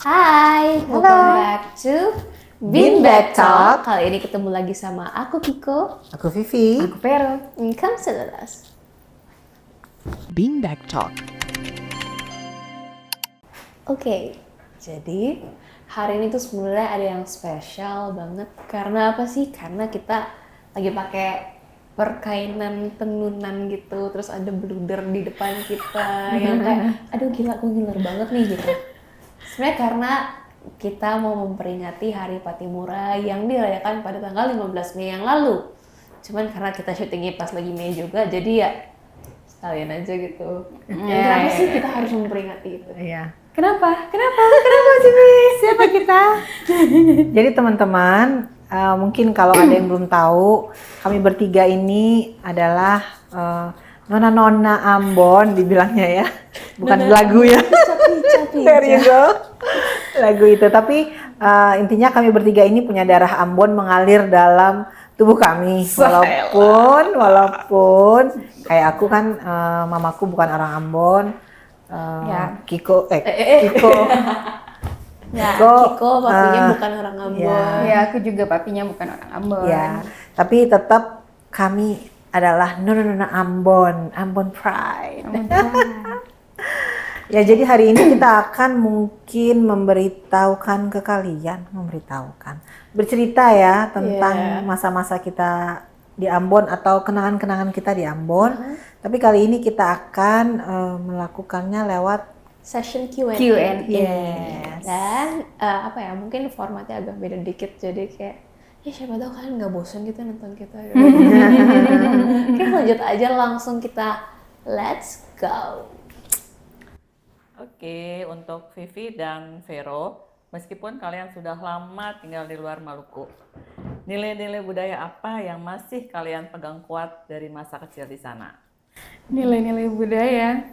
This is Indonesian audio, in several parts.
Hai, welcome back to Beanbag Talk. Kali ini ketemu lagi sama aku Kiko, Aku Vivi. aku Vero. Come sit with us. Beanbag Talk. Oke, jadi hari ini tuh sebenarnya ada yang spesial banget. Karena apa sih? Karena kita lagi pakai perkainan tenunan gitu, terus ada bluder di depan kita yang kayak, aduh gila, gue ngiler banget nih gitu. Sebenarnya karena kita mau memperingati Hari Patimura yang dirayakan pada tanggal 15 Mei yang lalu. Cuman karena kita syutingnya pas lagi Mei juga, jadi ya sekalian aja gitu. Kenapa sih kita harus memperingati itu? Iya. Kenapa sih, siapa kita? Jadi teman-teman, mungkin kalau ada yang belum tahu, kami bertiga ini adalah nona-nona Ambon dibilangnya ya. Bukan lagu ya. There you go. Lagu itu, tapi intinya kami bertiga ini punya darah Ambon mengalir dalam tubuh kami. Walaupun kayak aku kan mamaku bukan orang Ambon. Kiko Kiko papinya bukan orang Ambon. Ya, aku juga papinya bukan orang Ambon. Ya, tapi tetap kami adalah nona-nona Ambon Pride. Ya, jadi hari ini kita akan mungkin bercerita ya tentang masa-masa kita di Ambon atau kenangan-kenangan kita di Ambon. Tapi kali ini kita akan melakukannya lewat Session Q&A. Yes. Dan mungkin formatnya agak beda dikit, jadi kayak ya siapa tahu kalian nggak bosan gitu nonton kita. Oke, lanjut aja langsung kita let's go. Oke, untuk Vivi dan Vero, meskipun kalian sudah lama tinggal di luar Maluku, nilai-nilai budaya apa yang masih kalian pegang kuat dari masa kecil di sana? Nilai-nilai budaya.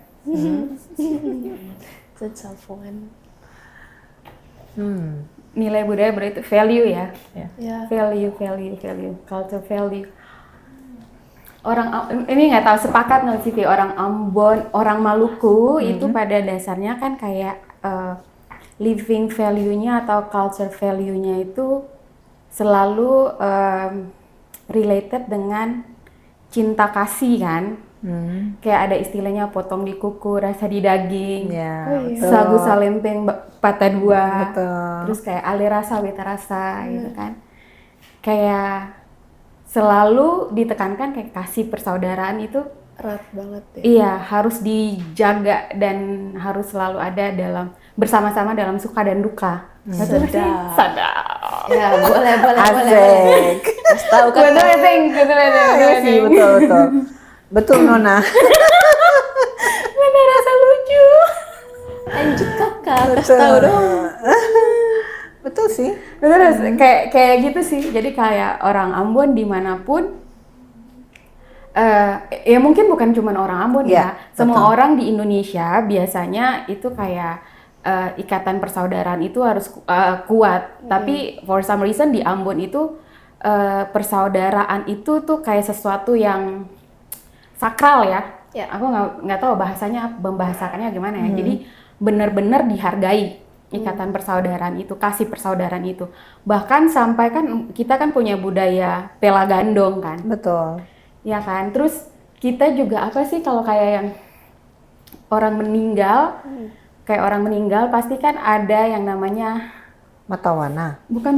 That's so fun. Nilai budaya berarti value ya. Ya. Value, culture value. Orang ini nggak tahu sepakat nggak sih, orang Ambon, orang Maluku itu pada dasarnya kan kayak living value-nya atau culture value-nya itu selalu related dengan cinta kasih kan. Kayak ada istilahnya potong di kuku, rasa di daging, sagu salempeng patah dua, terus kayak ale rasa beta rasa gitu kan. Kayak selalu ditekankan kayak kasih persaudaraan itu Erat banget ya. Iya, harus dijaga dan harus selalu ada dalam bersama-sama dalam suka dan duka. Sadap. Ya, boleh. Asik. Kasih tahu kan. Betul Nona. Mana rasa lucu. Lanjut kakak, kasih tahu dong. Betul sih. Terus kayak gitu sih. Jadi kayak orang Ambon dimanapun, ya mungkin bukan cuma orang Ambon ya. Semua orang di Indonesia biasanya itu kayak ikatan persaudaraan itu harus kuat. Tapi for some reason di Ambon itu persaudaraan itu tuh kayak sesuatu yang sakral ya. Aku nggak tahu membahasakannya gimana ya. Jadi benar-benar dihargai. Ikatan persaudaraan itu, kasih persaudaraan itu. Bahkan sampai kan kita kan punya budaya pela gandong kan. Betul. Ya kan? Terus kita juga apa sih kalau kayak yang orang meninggal, kayak orang meninggal pasti kan ada yang namanya Matawana. Bukan.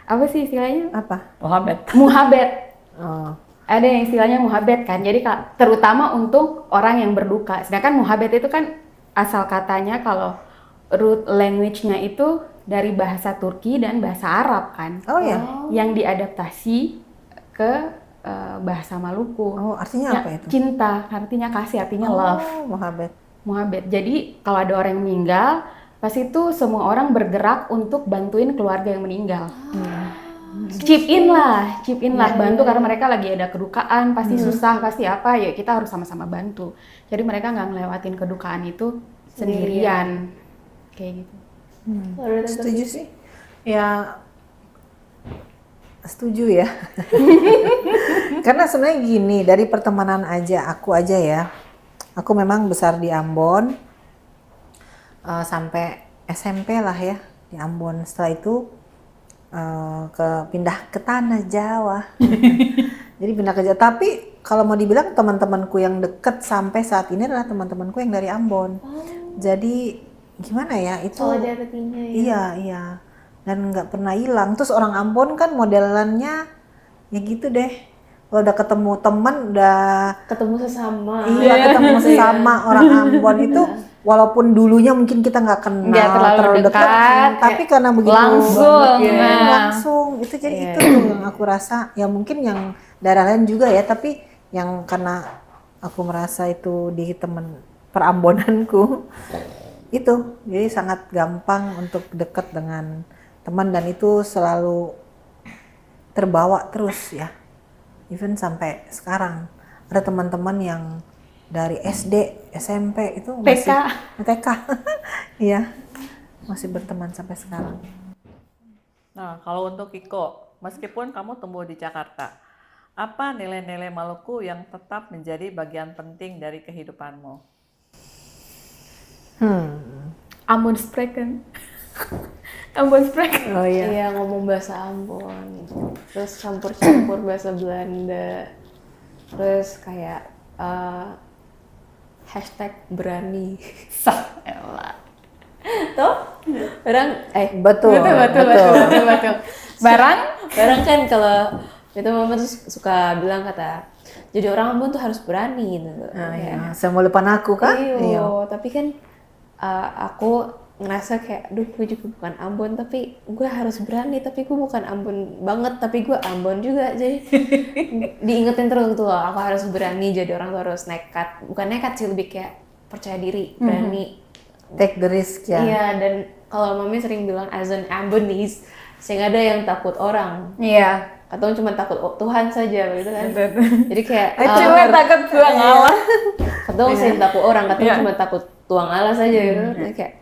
Apa sih istilahnya? Apa? Muhabet. Oh. Ada yang istilahnya muhabet kan. Jadi terutama untuk orang yang berduka. Sedangkan muhabet itu kan asal katanya kalau root language-nya itu dari bahasa Turki dan bahasa Arab kan. Oh ya. Yang diadaptasi ke bahasa Maluku. Oh, artinya apa itu? Cinta, artinya kasih, artinya love. Muhabet. Jadi kalau ada orang yang meninggal, pas itu semua orang bergerak untuk bantuin keluarga yang meninggal. Chip in lah, bantu karena mereka lagi ada kedukaan, pasti susah, pasti apa, ya kita harus sama-sama bantu. Jadi mereka nggak ngelewatin kedukaan itu sendirian. Kayak gitu. Setuju sih. Ya, setuju ya. Karena sebenarnya gini, dari pertemanan aku aja ya. Aku memang besar di Ambon, sampai SMP lah ya di Ambon. Setelah itu pindah ke tanah Jawa. Jadi pindah ke Jawa. Tapi kalau mau dibilang teman-temanku yang deket sampai saat ini adalah teman-temanku yang dari Ambon. Jadi gimana ya itu? Solidarity-nya ya. Iya iya. Dan nggak pernah hilang. Terus orang Ambon kan modelannya ya gitu deh. Kalau udah ketemu teman udah Ketemu sesama. iya ketemu sesama orang Ambon itu walaupun dulunya mungkin kita nggak kenal Nggak terlalu dekat, dekat, tapi karena begitu langsung, langsung itu jadi itu tuh yang aku rasa ya mungkin yang daerah lain juga ya tapi yang karena aku merasa itu di temen perambonanku itu jadi sangat gampang untuk dekat dengan teman dan itu selalu terbawa terus ya even sampai sekarang ada teman-teman yang dari SD, SMP itu masih TK. Iya. Masih berteman sampai sekarang. Nah, kalau untuk Kiko, meskipun kamu tumbuh di Jakarta, apa nilai-nilai Maluku yang tetap menjadi bagian penting dari kehidupanmu? Ambon Spreken. Ambon Spreken. Oh iya. Iya, ngomong bahasa Ambon. Terus campur-campur bahasa Belanda. Terus kayak hashtag berani. Sah, elah. Tuh, orang Betul. Betul. Barang Barang kan kalau itu mama tuh suka bilang kata, jadi orang Ambon tuh harus berani gitu. Iya. Semua depan aku kan? Iya, tapi kan aku ngerasa kayak, duh gue juga bukan Ambon, tapi gue harus berani, tapi gue bukan Ambon banget, tapi gue Ambon juga, jadi diingetin terus tuh, aku harus berani, jadi orang tuh harus nekat, bukan nekat sih, lebih kayak percaya diri, berani. Take the risk ya. Iya, dan kalau mami sering bilang as an Ambonese, saya nggak ada yang takut orang, iya. atau cuma takut Tuhan saja, gitu kan. Jadi kayak Cuma takut tuang Allah. kadang saya takut orang, kadang cuma takut tuang Allah saja gitu. Jadi kayak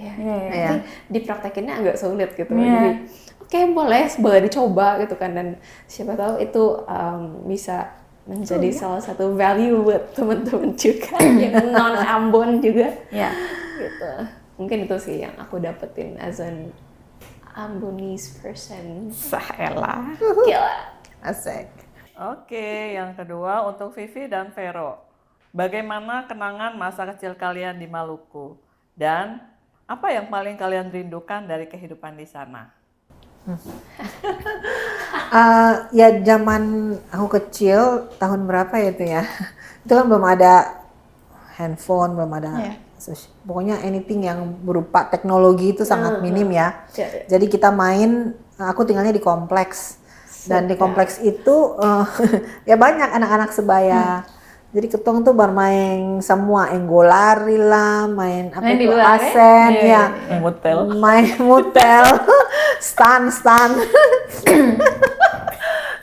tapi dipraktekinnya agak sulit gitu. Jadi oke, boleh dicoba gitu kan, dan siapa tahu itu bisa menjadi salah satu value buat teman-teman juga yang non Ambon juga. Iya. Gitu. Mungkin itu sih yang aku dapetin as an Ambonese person. Sah, elah. Gila. Asik. Oke, yang kedua untuk Vivi dan Vero. Bagaimana kenangan masa kecil kalian di Maluku? Dan apa yang paling kalian rindukan dari kehidupan di sana? Ya zaman aku kecil tahun berapa ya itu ya? Itu kan belum ada handphone, belum ada pokoknya anything yang berupa teknologi itu sangat minim ya. Jadi kita main, aku tinggalnya di kompleks dan di kompleks itu ya banyak anak-anak sebaya. Jadi ketong tuh bermain semua, enggolari lah, main apa Main di itu luar, asen ya, Mutel. main mutel, stan.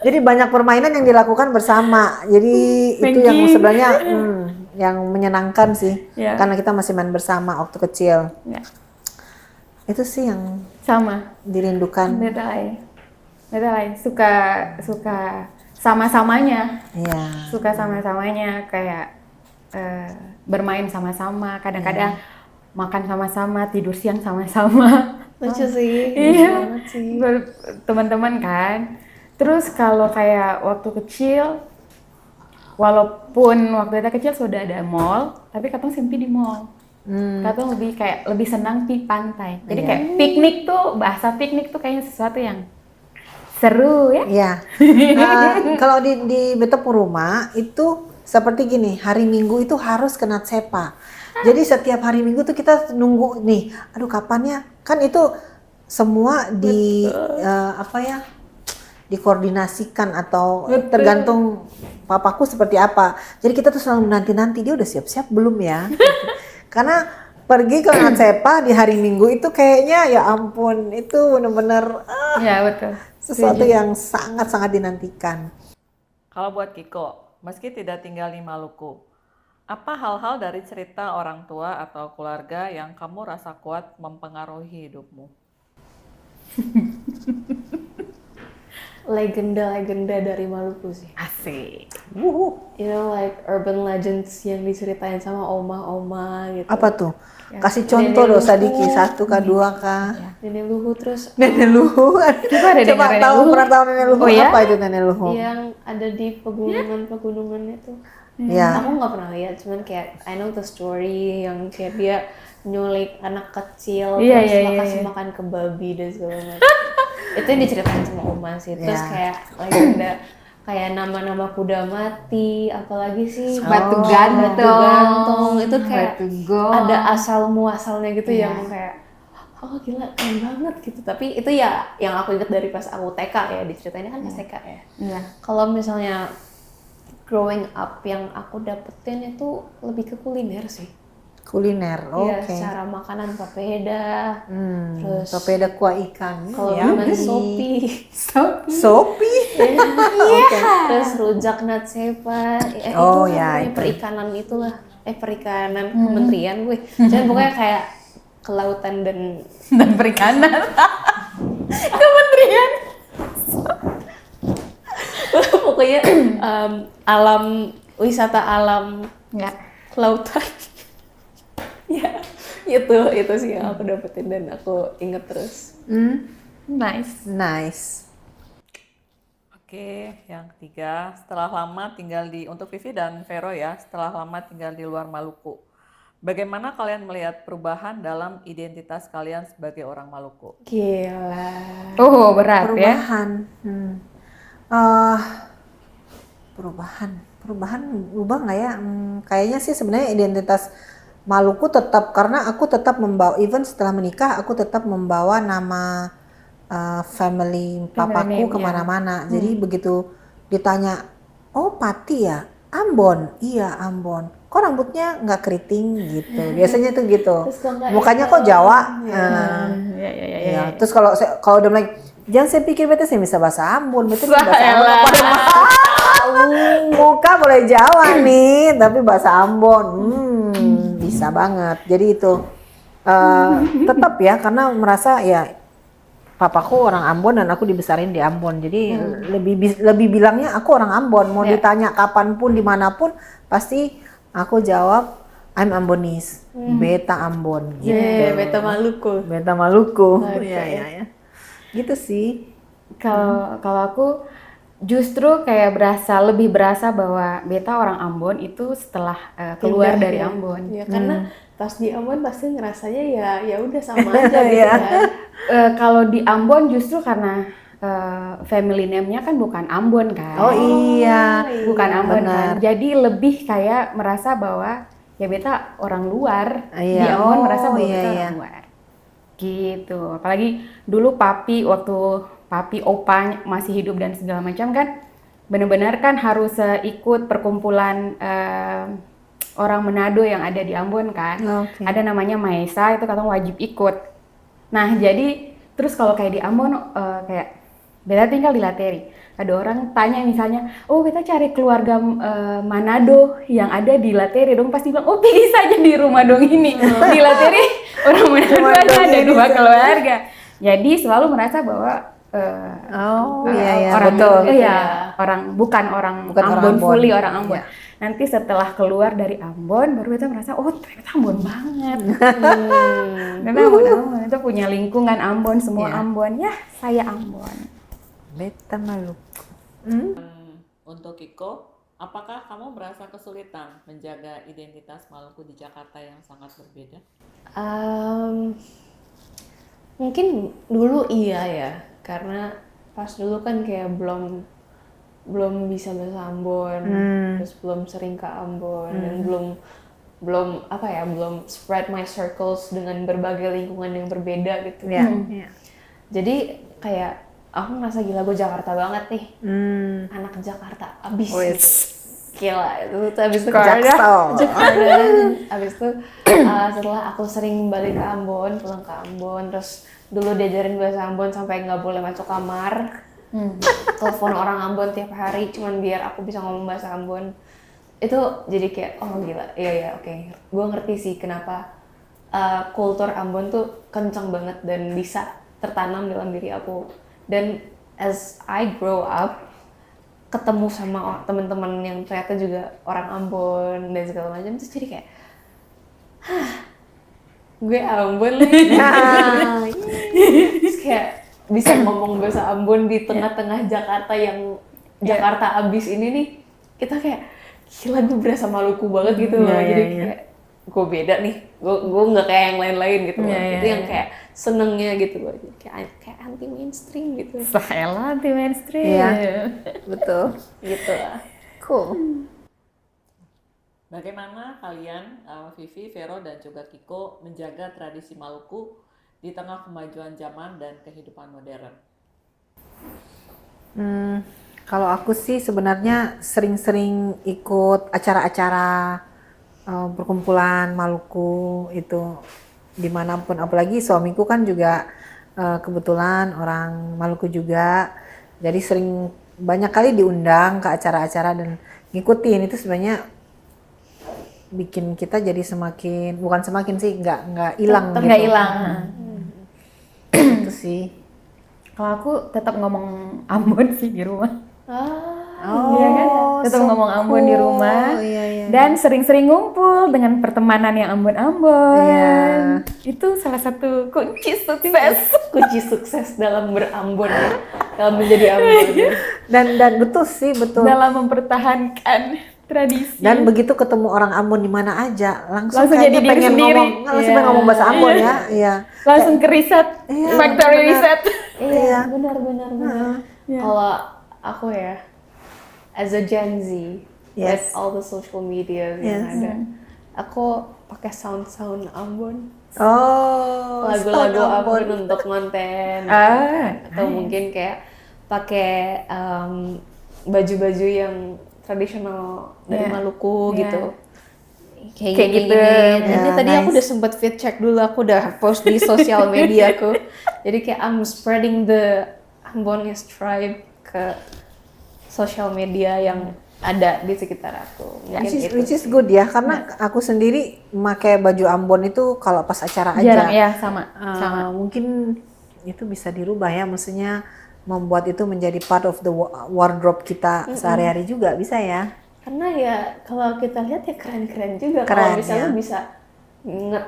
Jadi banyak permainan yang dilakukan bersama. Jadi itu yang sebenarnya yang menyenangkan sih, karena kita masih main bersama waktu kecil. Ya. Itu sih yang Sama. dirindukan. Beda lain. Suka sama-samanya. Iya. Suka sama-samanya kayak bermain sama-sama, kadang-kadang makan sama-sama, tidur siang sama-sama. Lucu sih. Iya. Teman-teman kan. Terus kalau kayak waktu kecil, walaupun waktu kita kecil sudah ada mall, tapi katong simpi di mall. Katong lebih senang di pantai. Jadi kayak piknik tuh, bahasa piknik tuh kayaknya sesuatu yang seru ya. Iya. Kalau di Betepung rumah itu seperti gini, hari Minggu itu harus kena sepa. Jadi setiap hari Minggu tuh kita nunggu nih, aduh kapannya? Kan itu semua dikoordinasikan atau tergantung papaku seperti apa. Jadi kita tuh selalu nanti dia udah siap-siap belum ya? Karena pergi ke Natsepa di hari Minggu itu kayaknya ya ampun, itu benar-benar Ya betul. sesuatu yang sangat-sangat dinantikan. Kalau buat Kiko, meski tidak tinggal di Maluku, apa hal-hal dari cerita orang tua atau keluarga yang kamu rasa kuat mempengaruhi hidupmu? legenda-legenda dari Maluku sih. Asik. You know, like urban legends yang diceritain sama oma-oma gitu. Apa tuh? Kasih contoh Nenek dong Sadiki, luhur. 1 kah 2 kah? Nenek luhur terus Nenek luhur. Coba ada Coba dengar tahu, nenek pernah tahu nenek luhur? Oh ya? Apa itu nenek luhur? yang ada di pegunungan-pegunungan itu. Ya. Aku nggak pernah lihat, cuman kayak I know the story yang kayak dia nyulik anak kecil Iya, terus iya, kasih iya. makan ke babi dan segala macam. Itu yang diceritain sama oma sih. Terus Iya. kayak legenda kayak nama-nama kuda mati, apalagi sih Batu gantung. gantung. Itu kayak Batu gong. ada asal muasalnya gitu Iya. yang kayak oh gila keren banget gitu. Tapi itu ya yang aku ingat dari pas aku TK ya, diceritainnya kan pas TK ya. Iya. Kalau misalnya growing up yang aku dapetin itu lebih ke kuliner sih. Kuliner, Iya, oke. secara makanan papeda. Terus Papeda kuah ikan. kalau ya. dengan sopi. Sopi. Oke. Terus rujak natsepa. Oh, itu ya, namanya itu. perikanan itulah. Perikanan kementerian gue. Jadi pokoknya kayak kelautan dan Dan perikanan. Kementerian. pokoknya alam wisata alam Ya. kelautan. Ya, itu sih yang aku dapetin dan aku inget terus. Nice. Nice. Oke, yang ketiga, setelah lama tinggal untuk Vivi dan Vero ya, setelah lama tinggal di luar Maluku. Bagaimana kalian melihat perubahan dalam identitas kalian sebagai orang Maluku? Gila. Oh, berat ya. Perubahan. Eh, perubahan berubah nggak ya? Kayaknya sih sebenarnya identitas Maluku tetap, karena aku tetap membawa, even setelah menikah aku tetap membawa nama family papaku name, ya. kemana-mana. Jadi begitu ditanya, oh Pati ya, Ambon, iya Ambon. Kok rambutnya nggak keriting gitu? Biasanya tuh gitu. Terus kok nggak Mukanya hitam? kok Jawa. Ya. Ya, terus kalau udah mulai, jangan saya pikir beta saya bisa bahasa Ambon, beta bisa bahasa Ambon. Salah. Pada muka boleh Jawa nih, tapi bahasa Ambon, bisa banget. Jadi itu tetap ya, karena merasa ya papaku orang Ambon dan aku dibesarin di Ambon, jadi lebih bilangnya aku orang Ambon. Mau ditanya kapanpun dimanapun pasti aku jawab I'm Ambonese, beta Ambon gitu. Beta Maluku. Beta Maluku. Oke. Ya. Gitu sih. Kalau aku justru kayak lebih berasa bahwa beta orang Ambon itu setelah keluar Pindah dari ya. Ambon. Ya karena pas di Ambon pasti ngerasanya ya udah sama aja gitu Iya. kan. Kalau di Ambon justru karena family name-nya kan bukan Ambon kan. Oh iya. Bukan Ambon benar. kan. Jadi lebih kayak merasa bahwa ya beta orang luar. Di Iya. Ambon Oh, merasa bahwa iya, beta iya. orang luar. Gitu. Apalagi dulu waktu papi opa masih hidup dan segala macam kan benar-benar kan harus ikut perkumpulan orang Manado yang ada di Ambon kan. Oke. Ada namanya Maesa, itu katanya wajib ikut. Nah, jadi terus kalau kayak di Ambon kayak beta tinggal di Lateri. Ada orang tanya misalnya, oh beta cari keluarga Manado yang ada di Lateri dong, pasti bilang, oh pilih saja di rumah dong ini. Di Lateri orang Manado ada 2 keluarga. Jadi selalu merasa bahwa Iya, orang betul. bukan orang Bukan orang Ambon, Ambon. fully orang Ambon. Iya. Nanti setelah keluar dari Ambon baru kita merasa oh ternyata Ambon banget. Memang Ambon itu punya lingkungan Ambon, semua Iya. Ambon. Ya, saya Ambon. Beta Maluku. Untuk Kiko, apakah kamu merasa kesulitan menjaga identitas Maluku di Jakarta yang sangat berbeda? Mungkin dulu iya ya, karena pas dulu kan kayak belum bisa bahasa Ambon, terus belum sering ke Ambon dan belum spread my circles dengan berbagai lingkungan yang berbeda gitu. Iya. Iya. Jadi kayak aku ngerasa gila gue Jakarta banget nih, Hmm. anak Jakarta abis. Wes. Gila itu abis itu Jaksel. Jakarta. Abis itu setelah aku sering balik ke Ambon, pulang ke Ambon, terus dulu diajarin bahasa Ambon sampai nggak boleh masuk kamar, telepon orang Ambon tiap hari cuman biar aku bisa ngomong bahasa Ambon. Itu jadi kayak oh gila, iya oke, gue ngerti sih kenapa kultur Ambon tuh kenceng banget dan bisa tertanam dalam diri aku. Dan as I grow up, ketemu sama teman-teman yang ternyata juga orang Ambon dan segala macam, terus jadi kayak, gue Ambon lagi. Terus kayak bisa ngomong bahasa Ambon di tengah-tengah Jakarta yang Jakarta abis ini nih, kita kayak gila gue berasa Maluku banget gitu loh. Jadi kayak gue beda nih, gue nggak kayak yang lain-lain gitu loh. Itu yang kayak senengnya gitu loh, kayak anti mainstream gitu. Salah anti mainstream. Iya, betul. Gitu lah. Cool. Bagaimana kalian, Vivi, Vero, dan juga Kiko menjaga tradisi Maluku di tengah kemajuan zaman dan kehidupan modern? Kalau aku sih sebenarnya sering-sering ikut acara-acara perkumpulan Maluku itu dimanapun, apalagi suamiku kan juga kebetulan orang Maluku juga, jadi sering banyak kali diundang ke acara-acara dan ngikutin. Itu sebenarnya bikin kita jadi semakin, bukan semakin sih, nggak hilang gitu. Nggak hilang. Itu sih. Kalau aku tetap ngomong Ambon sih di rumah. Oh, Iya kan? Tetap so ngomong Ambon di rumah. cool. Iya. Dan sering-sering ngumpul dengan pertemanan yang Ambon-Ambon. Iya. Itu salah satu kunci sukses. Kunci sukses dalam berambon ya, dalam menjadi Ambon. Dan betul sih, betul. Dalam mempertahankan tradisi. Dan begitu ketemu orang Ambon di mana aja, langsung Langsung kayaknya jadi diri pengen sendiri. ngomong, langsung pengen ngomong bahasa Ambon ya. Iya. Langsung ke riset, Iya, factory benar. reset. Iya, benar. Iya. Kalau aku ya, as a Gen Z, with Yes. all the social media yang Yes. ada, aku pakai sound Ambon, Oh, lagu-lagu Stone Ambon untuk konten, atau mungkin kayak pakai baju-baju yang tradisional dari Yeah. Maluku Yeah. gitu. Kayak Kayak gini. gitu. Nanti Yeah, tadi aku nice. udah sempet feed check dulu, aku udah post di sosial media aku. Jadi kayak I'm spreading the Ambonians tribe ke sosial media yang ada di sekitar aku. Mungkin which is good ya, karena aku sendiri pakai baju Ambon itu kalau pas acara aja. Jarang ya, sama. Mungkin itu bisa dirubah ya, maksudnya membuat itu menjadi part of the wardrobe kita sehari-hari juga bisa ya. Karena ya kalau kita lihat ya keren-keren juga. Keren, Kalau misalnya ya. bisa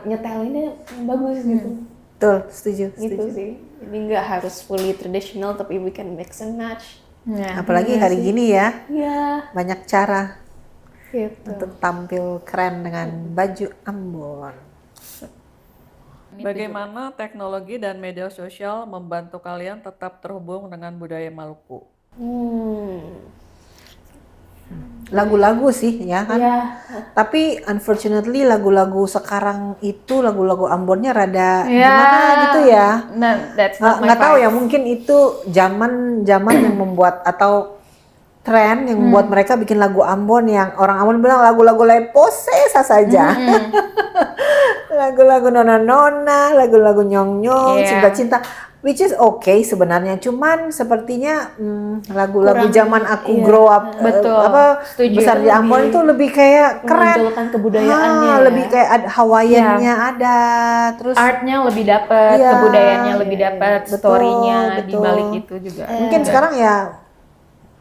nyetelinnya bagus gitu. Betul, setuju. Gitu sih. Jadi nggak harus fully traditional, tapi we can mix and match. Ya. Apalagi hari gini ya, Iya, banyak cara gitu. untuk tampil keren dengan baju Ambon. Bagaimana teknologi dan media sosial membantu kalian tetap terhubung dengan budaya Maluku? Lagu-lagu sih ya kan. Iya. Tapi unfortunately lagu-lagu sekarang itu lagu-lagu Ambonnya rada Ya. gimana gitu ya. Nah, that's not my Nggak tahu ya, vibe. mungkin itu zaman yang membuat atau tren yang membuat mereka bikin lagu Ambon yang orang Ambon bilang lagu-lagu leposesa saja. Lagu-lagu nona-nona, lagu-lagu nyong-nyong, Iya. cinta-cinta, which is okay sebenarnya. Cuman sepertinya lagu-lagu Kurang, zaman aku iya. grow up, Betul, setuju. besar di Ambon itu lebih kayak keren. Menonjolkan kebudayaannya ya. Lebih kayak ada Hawaiian-nya ada, terus Artnya lebih dapat, Iya. kebudayaannya lebih dapat, Betul, story-nya di betul. balik itu juga. mungkin sekarang ya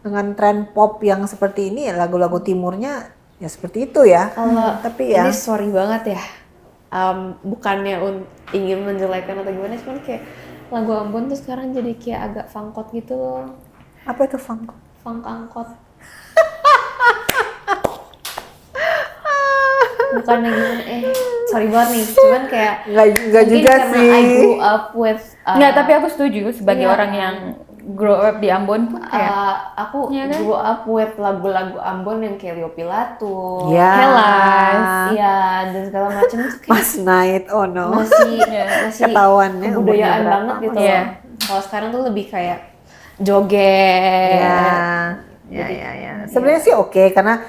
dengan tren pop yang seperti ini ya lagu-lagu timurnya ya seperti itu ya. Tapi ya Ini sorry banget ya. Bukannya ingin menjelekkan atau gimana, cuman kayak lagu Ambon tuh sekarang jadi kayak agak fangkot gitu loh. apa itu funk? Funk angkot. Bukannya gimana, sorry banget nih, cuman kayak Nggak mungkin juga karena sih. I grew up with Enggak, tapi aku setuju sebagai Iya. orang yang grow up di Ambon pun kayak aku Iya kan? grew up with lagu-lagu Ambon yang kayak Leo Pilatus, Ya. Hellas. iya, dan segala macam tuh kayak Mas Night, oh no. masih Ketahuan ya, kebudayaan umurnya berapa. banget gitu Iya. loh. Kalau sekarang tuh lebih kayak joget. Ya. Sebenarnya sih oke karena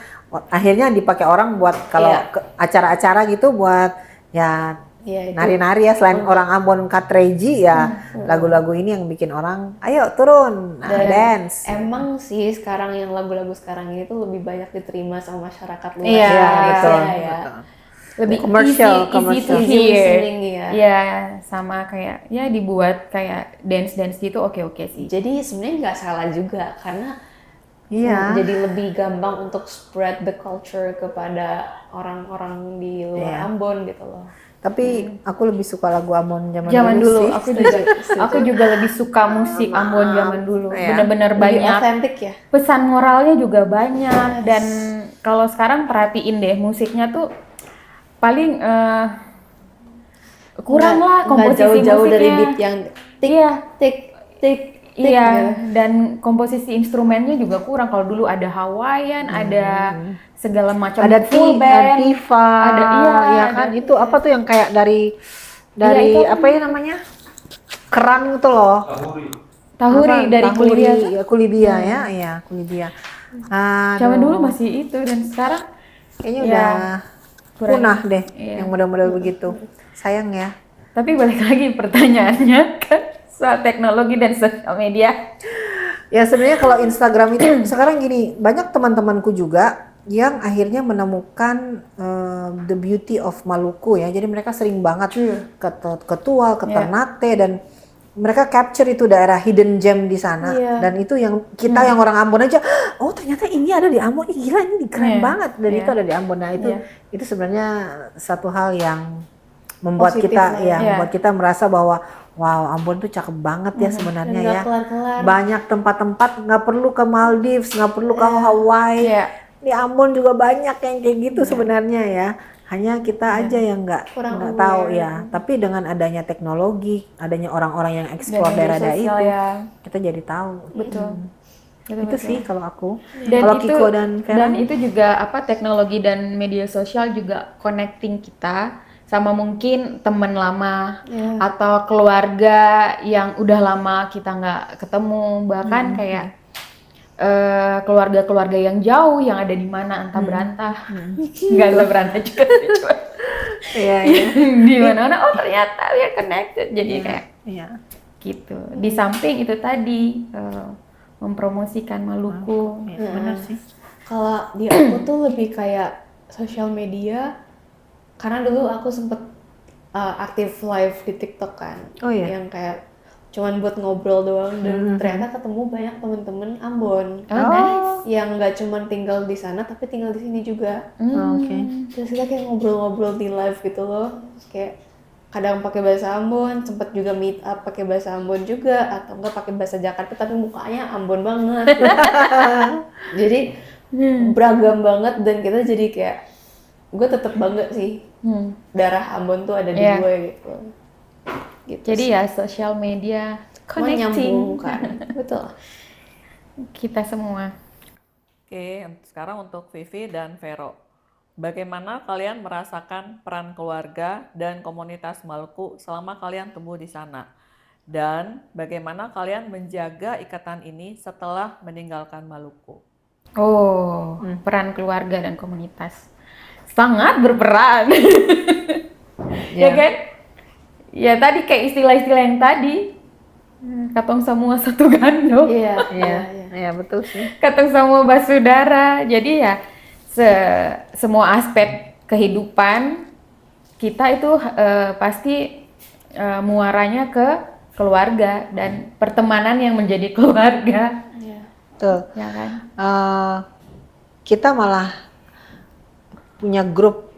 akhirnya dipakai orang buat kalau Iya. ke acara-acara gitu buat ya Iya, itu. nari-nari ya, selain orang Ambon katreji ya lagu-lagu ini yang bikin orang ayo turun dance. Emang sih sekarang yang lagu-lagu sekarang ini tuh lebih banyak diterima sama masyarakat luas Iya, Indonesia betul, ya. betul. lebih Commercial, easy to Easy hear. listening ya. Iya, sama kayak ya dibuat kayak dance gitu oke sih. Jadi sebenarnya nggak salah juga karena Iya. jadi lebih gampang untuk spread the culture kepada orang-orang di luar Iya. Ambon gitu loh. Tapi aku lebih suka lagu Ambon zaman Zaman dulu dulu sih. aku juga lebih suka musik Ambon zaman dulu. Ya. Bener-bener Lebih banyak otentik ya. pesan moralnya juga banyak dan kalau sekarang perhatiin deh musiknya tuh paling kurang lah Nggak komposisi jauh-jauh dari musiknya. beat yang tik Iya. tik tik tik Iya, gitu. dan komposisi instrumennya juga kurang. Kalau dulu ada Hawaiian, ada segala macam Ada full band, Tifa, ada iya, ya kan ada- itu apa tuh yang kayak dari itu apa ya namanya kerang itu loh. tahuri Apa? dari Tahuri, kuliah. ya, kulibia ya, iya kulibia. Zaman Aduh, dulu masih itu dan sekarang kayaknya ya, udah kurang. punah deh Iya. yang model-model begitu. Sayang ya. Tapi balik lagi pertanyaannya kan soal teknologi dan sosial media. Ya sebenarnya kalau Instagram itu sekarang gini, banyak teman-temanku juga yang akhirnya menemukan the beauty of Maluku ya. Jadi mereka sering banget ke Tual, ke Ternate dan mereka capture itu daerah hidden gem di sana. Dan itu yang kita yang orang Ambon aja, oh ternyata ini ada di Ambon, ih, gila ini keren banget. Dan itu ada di Ambon. Nah itu sebenarnya satu hal yang membuat Positif kita lah ya. membuat kita merasa bahwa wow, Ambon tuh cakep banget ya sebenarnya Dan nggak ya. kelar-kelar. Banyak tempat-tempat, nggak perlu ke Maldives, nggak perlu ke Hawaii. Iya. Di Ambon juga banyak yang kayak gitu sebenarnya ya. Hanya kita aja yang nggak tahu ya. Tapi dengan adanya teknologi, adanya orang-orang yang explore daerah-daerah itu, kita jadi tahu. Betul. Itu sih kalau aku. Dan Kalau itu Kiko dan Vera, dan itu juga apa teknologi dan media sosial juga connecting kita sama mungkin teman lama atau keluarga yang udah lama kita nggak ketemu, bahkan kayak keluarga-keluarga yang jauh yang ada di mana entah berantah nggak ada berantah juga iya, di mana-mana oh ternyata we are connected jadi kayak iya. gitu. Di samping itu tadi mempromosikan Maluku. Benar sih. Kalau di aku tuh lebih kayak sosial media karena dulu aku sempet aktif live di TikTok kan. Oh iya. Yang kayak cuman buat ngobrol doang dan ternyata ketemu banyak temen-temen Ambon. Nice. Yang nggak cuman tinggal di sana tapi tinggal di sini juga. Oke. Terus kita kayak ngobrol-ngobrol di live gitu loh. Terus kayak kadang pakai bahasa Ambon, sempet juga meet up pakai bahasa Ambon juga atau enggak pakai bahasa Jakarta tapi mukanya Ambon banget. Jadi beragam banget dan kita jadi kayak gue tetep bangga sih darah Ambon tuh ada di gue gitu. Jadi ya sosial media connecting menyambungkan. Betul. kita semua. Oke, sekarang untuk Vivi dan Vero. Bagaimana kalian merasakan peran keluarga dan komunitas Maluku selama kalian tumbuh di sana? Dan bagaimana kalian menjaga ikatan ini setelah meninggalkan Maluku? Oh, peran keluarga dan komunitas sangat berperan. Ya kan? Ya tadi kayak istilah-istilah yang tadi, katong semua satu gandong, Iya. Iya betul sih. katong semua basudara. Jadi ya semua aspek kehidupan kita itu pasti muaranya ke keluarga dan pertemanan yang menjadi keluarga. Betul. Ya kan? Kita malah punya grup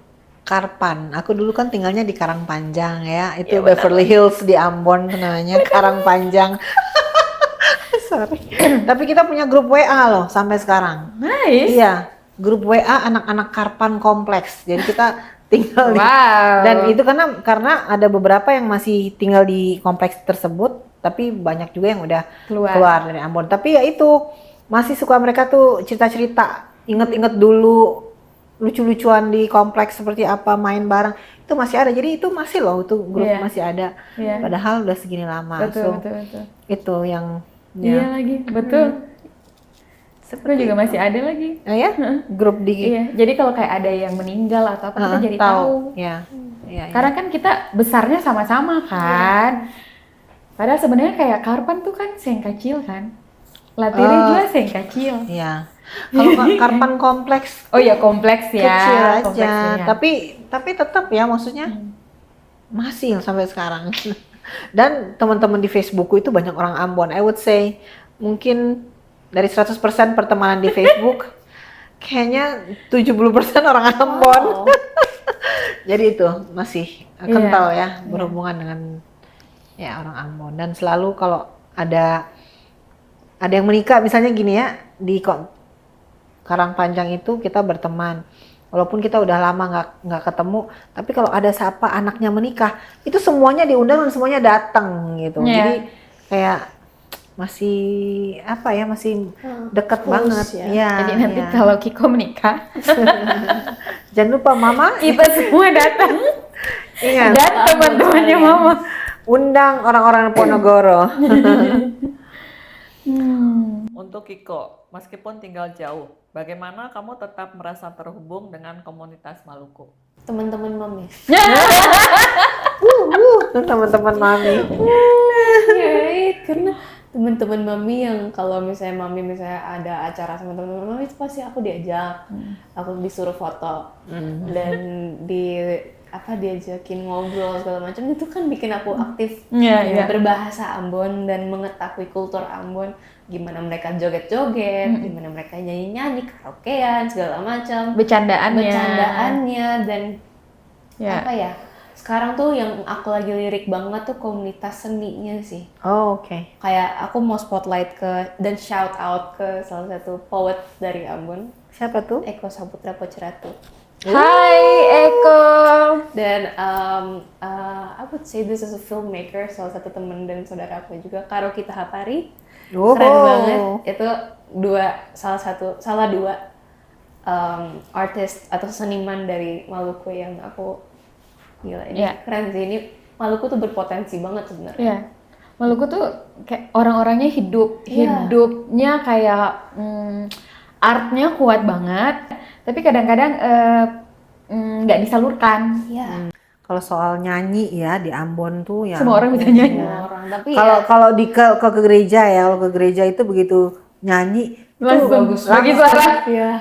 Karpan. Aku dulu kan tinggalnya di Karangpanjang ya. Itu Beverly Hills di Ambon tuh namanya Karangpanjang. Sorry. Tapi kita punya grup WA loh sampai sekarang. Nice. Iya, grup WA anak-anak Karpan kompleks. Jadi kita tinggal di Wow. dan itu karena ada beberapa yang masih tinggal di kompleks tersebut, tapi banyak juga yang udah keluar dari Ambon. Tapi ya itu masih suka mereka tuh cerita-cerita, inget-inget dulu lucu-lucuan di kompleks seperti apa, main bareng itu masih ada. Jadi itu masih loh, itu grup masih ada. Padahal udah segini lama. Betul. Itu yang Iya lagi, betul. Seperti juga masih ada lagi. ya grup di Iya, jadi kalau kayak ada yang meninggal atau apa kita jadi tahu. Ya. Karena kan kita besarnya sama-sama kan. Padahal sebenarnya kayak Karpan tuh kan seng kecil kan. Latiri juga seng kecil. Iya. Kalau Karpan kompleks Oh ya kompleks ya. kecil aja. Kompleksnya. Tapi tetap ya maksudnya masih sampai sekarang. Dan teman-teman di Facebookku itu banyak orang Ambon. I would say mungkin dari 100% pertemanan di Facebook kayaknya 70% orang Ambon. Wow. Jadi itu masih kental ya berhubungan dengan ya orang Ambon. Dan selalu kalau ada yang menikah misalnya gini ya, di Karangpanjang itu kita berteman. Walaupun kita udah lama nggak ketemu, tapi kalau ada siapa anaknya menikah, itu semuanya diundang dan semuanya datang gitu. Yeah. Jadi kayak masih apa ya, masih dekat close banget. ya. Ya, Jadi nanti ya. kalau Kiko menikah, Jangan lupa Mama, kita semua datang. ingat Dan teman-temannya Mama. undang orang-orang Ponorogo. Untuk Kiko, meskipun tinggal jauh, bagaimana kamu tetap merasa terhubung dengan komunitas Maluku? Teman-teman mami. Teman-teman Mami. Ya, karena teman-teman mami yang kalau misalnya mami misalnya ada acara sama teman-teman mami itu pasti aku diajak, aku disuruh foto dan diajakin ngobrol segala macam, itu kan bikin aku aktif berbahasa Ambon dan mengetahui kultur Ambon, gimana mereka joget-joget, gimana mereka nyanyi-nyanyi, karaokean segala macam, bercandaannya dan apa ya. Sekarang tuh yang aku lagi lirik banget tuh komunitas seninya sih. Oh, oke. Kayak aku mau spotlight dan shout out ke salah satu poet dari Ambon. Siapa tuh? Eko Saputra Poceratu. Hai Eko. Dan I would say this is a filmmaker, salah satu teman dan saudara aku juga, Karo Kita Hapari. Keren banget. Itu salah dua artis atau seniman dari Maluku yang aku gila, ini keren sih. Ini Maluku tuh berpotensi banget sebenarnya. Iya. Maluku tuh kayak orang-orangnya hidupnya kayak artnya kuat banget, tapi kadang-kadang nggak disalurkan. Iya. Kalau soal nyanyi ya di Ambon tuh ya Semua orang bisa nyanyi. Semua orang, tapi kalau ke gereja ya, kalau ke gereja itu begitu nyanyi Langsung bagus bagi suara. ya.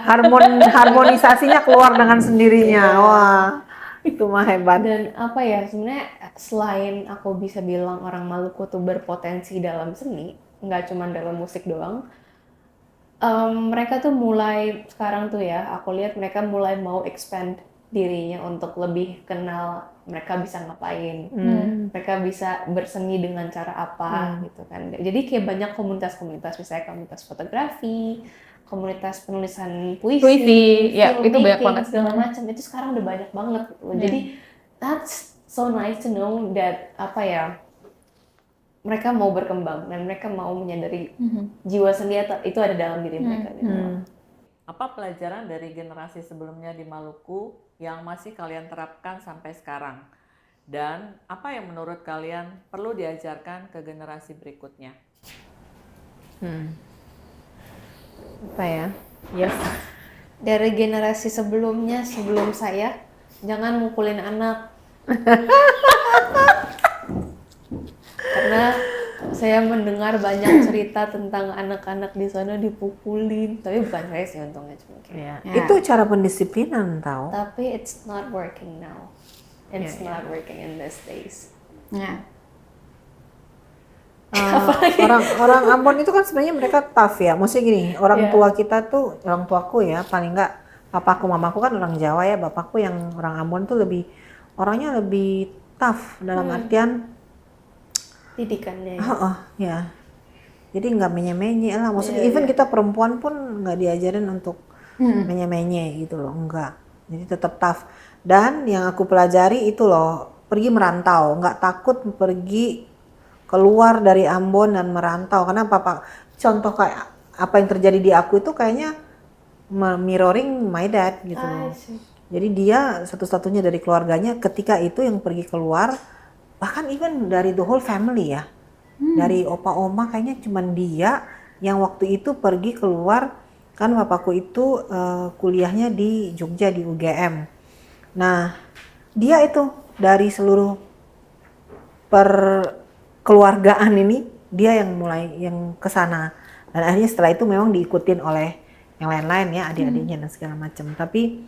harmonisasinya keluar dengan sendirinya. Wah, itu mah hebat. Dan apa ya, sebenarnya selain aku bisa bilang orang Maluku tuh berpotensi dalam seni, nggak cuma dalam musik doang, mereka tuh mulai sekarang tuh ya, aku lihat mereka mulai mau expand dirinya untuk lebih kenal mereka bisa ngapain, mereka bisa berseni dengan cara apa gitu kan. Jadi kayak banyak komunitas-komunitas, misalnya komunitas fotografi, komunitas penulisan puisi, ya itu banyak banget segala macam, itu sekarang udah banyak banget gitu. Jadi that's so nice to know that apa ya, mereka mau berkembang dan mereka mau menyadari jiwa seni itu ada dalam diri mereka gitu. Apa pelajaran dari generasi sebelumnya di Maluku yang masih kalian terapkan sampai sekarang? Dan apa yang menurut kalian perlu diajarkan ke generasi berikutnya? Apa ya? Yes. Dari generasi sebelumnya, sebelum saya, jangan mukulin anak. Karena saya mendengar banyak cerita tentang anak-anak di sana dipukulin, tapi bukan saya sih untungnya cuma Ya. Itu cara pendisiplinan tau. Tapi it's not working now. It's not working in these days. Ya. Orang Ambon itu kan sebenarnya mereka tough ya. Maksudnya gini, orang tua kita tuh, orang tuaku ya, paling enggak papaku, mamaku kan orang Jawa ya, bapakku yang orang Ambon tuh orangnya lebih tough dalam artian Didikannya. Ya. Jadi nggak menye-menye lah. Maksudnya even kita perempuan pun nggak diajarin untuk menye-menye gitu loh, enggak. Jadi tetap tough. Dan yang aku pelajari itu loh, pergi merantau, nggak takut pergi keluar dari Ambon dan merantau. Karena contoh kayak apa yang terjadi di aku itu kayaknya mirroring my dad gitu loh. Jadi dia satu-satunya dari keluarganya ketika itu yang pergi keluar, bahkan even dari the whole family ya, dari opa oma kayaknya cuman dia yang waktu itu pergi keluar. Kan papaku itu kuliahnya di Jogja di UGM. Nah dia itu dari seluruh perkeluargaan ini dia yang mulai yang kesana, dan akhirnya setelah itu memang diikutin oleh yang lain-lain ya, adik-adiknya dan segala macam. Tapi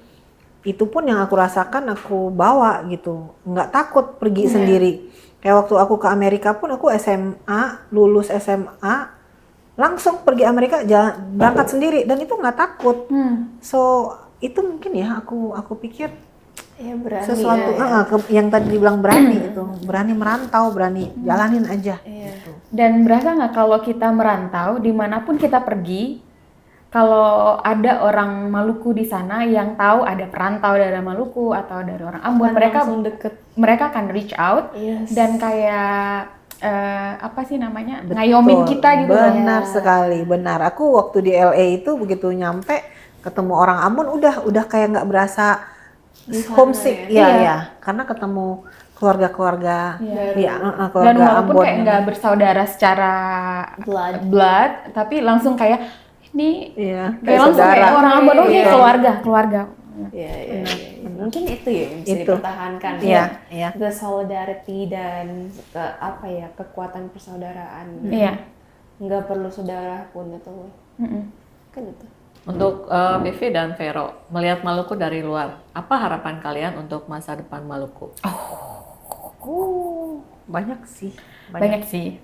itu pun yang aku rasakan aku bawa gitu, nggak takut pergi sendiri. Kayak waktu aku ke Amerika pun aku SMA, lulus SMA langsung pergi Amerika berangkat sendiri dan itu nggak takut. So itu mungkin ya aku pikir Ya berani sesuatu yang tadi dibilang berani itu, berani merantau, berani jalanin aja. Gitu. Dan berasa nggak kalau kita merantau dimanapun kita pergi, kalau ada orang Maluku di sana yang tahu ada perantau dari Maluku atau dari orang Ambon, langsung deket. mereka akan reach out Yes. dan kayak apa sih namanya, ngayomin Betul, kita gitu. benar sekali, benar. Aku waktu di LA itu begitu nyampe ketemu orang Ambon udah kayak nggak berasa homesick ya, karena ketemu keluarga-keluarga Dan keluarga walaupun Ambon kayak nggak bersaudara secara blood, tapi langsung kayak ini iya, kayak langsung kayak orang Ambon, keluarga. Iya. Mungkin itu ya yang bisa Itu. dipertahankan. Iya. The solidarity dan kekuatan persaudaraan. Iya. Nggak perlu saudara pun itu. Kan itu. Untuk Vivi dan Vero, melihat Maluku dari luar, apa harapan kalian untuk masa depan Maluku? Banyak sih. Banyak sih.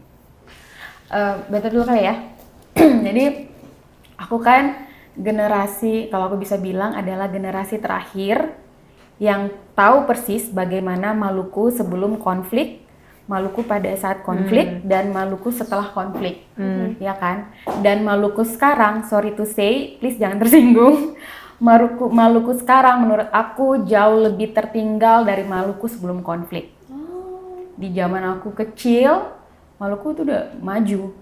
Betul dulu kali ya. Jadi aku kan generasi, kalau aku bisa bilang adalah generasi terakhir yang tahu persis bagaimana Maluku sebelum konflik, Maluku pada saat konflik, dan Maluku setelah konflik, ya kan? Dan Maluku sekarang, sorry to say, please jangan tersinggung, Maluku sekarang menurut aku jauh lebih tertinggal dari Maluku sebelum konflik. Di zaman aku kecil, Maluku tuh udah maju.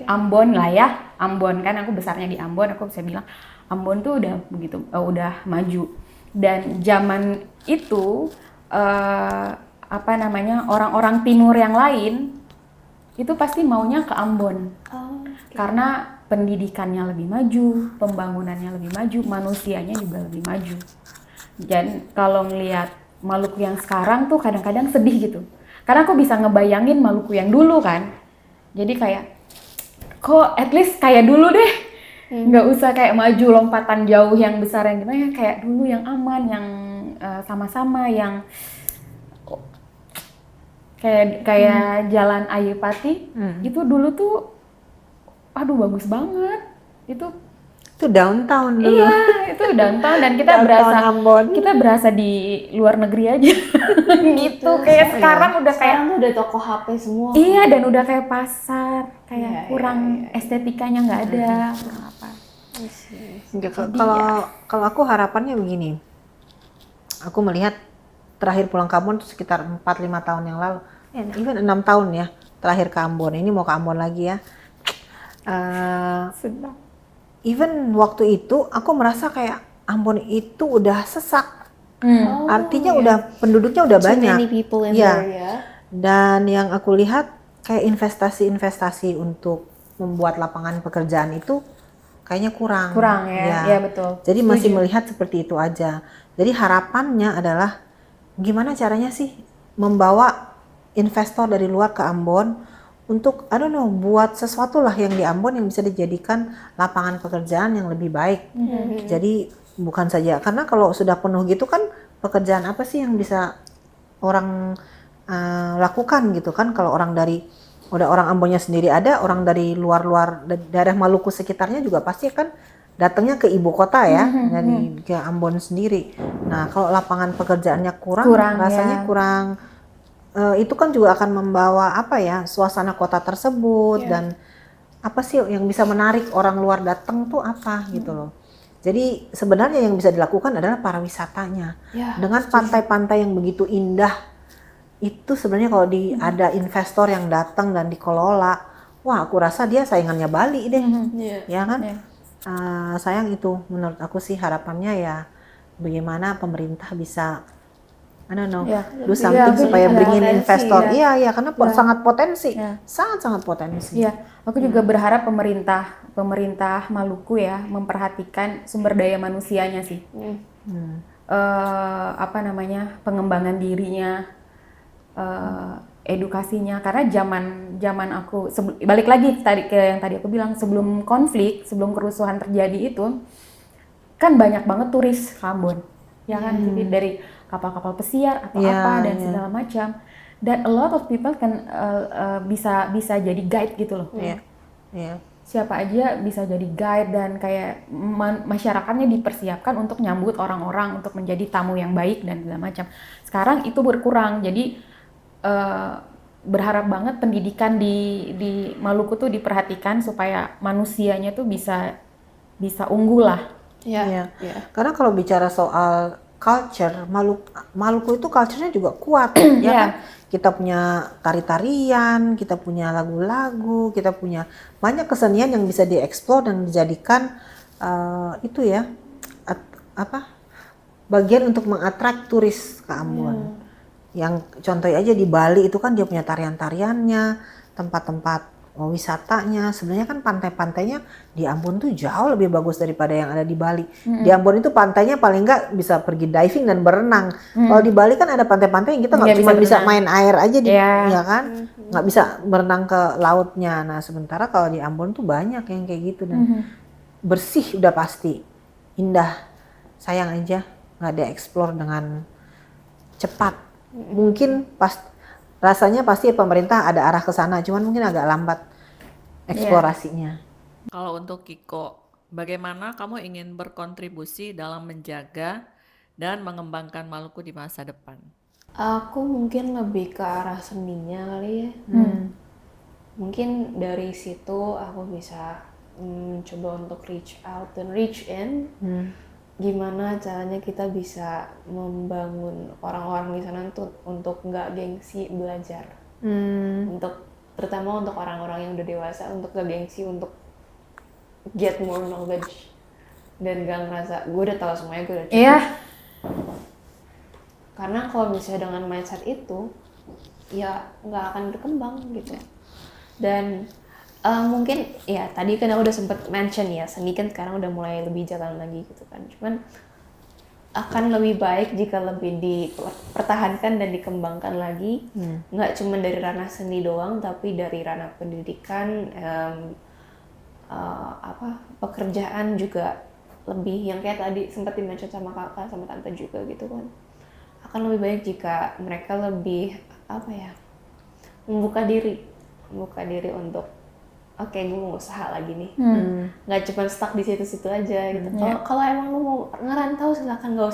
Ambon lah ya, Ambon kan aku besarnya di Ambon, aku bisa bilang Ambon tuh udah begitu, udah maju. Dan zaman itu orang-orang timur yang lain itu pasti maunya ke Ambon karena pendidikannya lebih maju, pembangunannya lebih maju, manusianya juga lebih maju. Dan kalau ngelihat Maluku yang sekarang tuh kadang-kadang sedih gitu, karena aku bisa ngebayangin Maluku yang dulu kan, jadi kayak kok at least kayak dulu deh, nggak usah kayak maju lompatan jauh yang besar yang gimana ya, kayak dulu yang aman, yang sama-sama, yang kayak Jalan Ayu Pati itu dulu tuh, aduh bagus banget itu downtown dulu. Iya, itu downtown dan kita berasa di luar negeri aja gitu. Kayak sekarang udah kayak Sekarang tuh udah toko HP semua. iya, dan udah kayak pasar, kayak kurang estetikanya nggak ada, kurang apa. Kalau aku harapannya begini, aku melihat terakhir pulang ke Ambon itu sekitar 4-5 tahun yang lalu, even 6 tahun ya terakhir ke Ambon. Ini mau ke Ambon lagi ya. Even waktu itu aku merasa kayak Ambon itu udah sesak. Artinya udah penduduknya udah Too banyak. many people in Ya. there ya. Dan yang aku lihat kayak investasi untuk membuat lapangan pekerjaan itu kayaknya kurang. Kurang ya, iya betul. Jadi masih melihat seperti itu aja. Jadi harapannya adalah gimana caranya sih membawa investor dari luar ke Ambon untuk buat sesuatu lah yang di Ambon yang bisa dijadikan lapangan pekerjaan yang lebih baik. Jadi bukan saja, karena kalau sudah penuh gitu kan pekerjaan apa sih yang bisa orang lakukan gitu kan, kalau udah orang Ambonnya sendiri ada, orang dari luar daerah Maluku sekitarnya juga pasti kan datangnya ke ibu kota ya, dari ke Ambon sendiri. Nah kalau lapangan pekerjaannya kurang rasanya kurang, itu kan juga akan membawa suasana kota tersebut dan apa sih yang bisa menarik orang luar datang tuh apa gitu loh. Jadi sebenarnya yang bisa dilakukan adalah pariwisatanya dengan pantai-pantai yang begitu indah. Itu sebenarnya kalau ada investor yang datang dan dikelola, wah aku rasa dia saingannya Bali deh, ya kan? Sayang itu menurut aku sih harapannya ya bagaimana pemerintah bisa do something supaya bring in investor. Iya, karena sangat potensi, sangat potensi. Iya, aku juga berharap pemerintah Maluku ya memperhatikan sumber daya manusianya sih. Pengembangan dirinya, edukasinya, karena zaman aku balik lagi yang tadi aku bilang, sebelum konflik, sebelum kerusuhan terjadi itu kan banyak banget turis ke Ambon. ya kan, Vivi? Dari kapal-kapal pesiar atau Iya, apa dan iya. segala macam. Dan a lot of people kan bisa jadi guide gitu loh. Iya. Iya. Siapa aja bisa jadi guide dan kayak masyarakatnya dipersiapkan untuk nyambut orang-orang untuk menjadi tamu yang baik dan segala macam. Sekarang itu berkurang, jadi berharap banget pendidikan di Maluku tuh diperhatikan supaya manusianya tuh bisa unggul lah. Iya. Karena kalau bicara soal culture, Maluku itu culture-nya juga kuat, ya Iya. kan? Kita punya tari-tarian, kita punya lagu-lagu, kita punya banyak kesenian yang bisa dieksplor dan dijadikan itu ya, bagian untuk mengatrak turis ke Ambon. Yang contohnya aja di Bali itu kan dia punya tarian-tariannya, tempat-tempat wisatanya. Sebenarnya kan pantai-pantainya di Ambon tuh jauh lebih bagus daripada yang ada di Bali. Di Ambon itu pantainya paling nggak bisa pergi diving dan berenang. Kalau di Bali kan ada pantai-pantai yang kita nggak Nggak cuma bisa bisa berenang. main air aja, Iya. ya kan? Nggak bisa berenang ke lautnya. Nah sementara kalau di Ambon tuh banyak yang kayak gitu dan bersih udah pasti, indah. Sayang aja nggak dieksplor dengan cepat. Mungkin rasanya pasti pemerintah ada arah ke sana, cuman mungkin agak lambat eksplorasinya. Kalau untuk Kiko, bagaimana kamu ingin berkontribusi dalam menjaga dan mengembangkan Maluku di masa depan? Aku mungkin lebih ke arah seninya kali ya. Mungkin dari situ aku bisa coba untuk reach out dan reach in. Gimana caranya kita bisa membangun orang-orang di sana tuh untuk nggak gengsi belajar. Terutama untuk orang-orang yang udah dewasa, untuk nggak gengsi untuk get more knowledge dan gak ngerasa gue udah tahu semuanya, gue udah cukup. Iya. Karena kalau misalnya dengan mindset itu ya nggak akan berkembang gitu. Dan mungkin ya tadi kan aku udah sempet mention ya, seni kan sekarang udah mulai lebih jalan lagi gitu kan. Cuman akan lebih baik jika lebih dipertahankan dan dikembangkan lagi, nggak cuma dari ranah seni doang, tapi dari ranah pendidikan, pekerjaan juga lebih yang kayak tadi sempat di-mention sama kakak sama tante juga gitu kan. Akan lebih baik jika mereka lebih membuka diri untuk oke, gue mau usaha lagi nih, nggak cuma stuck di situ-situ aja gitu. Kalau emang lu mau ngerantau silakan, nggak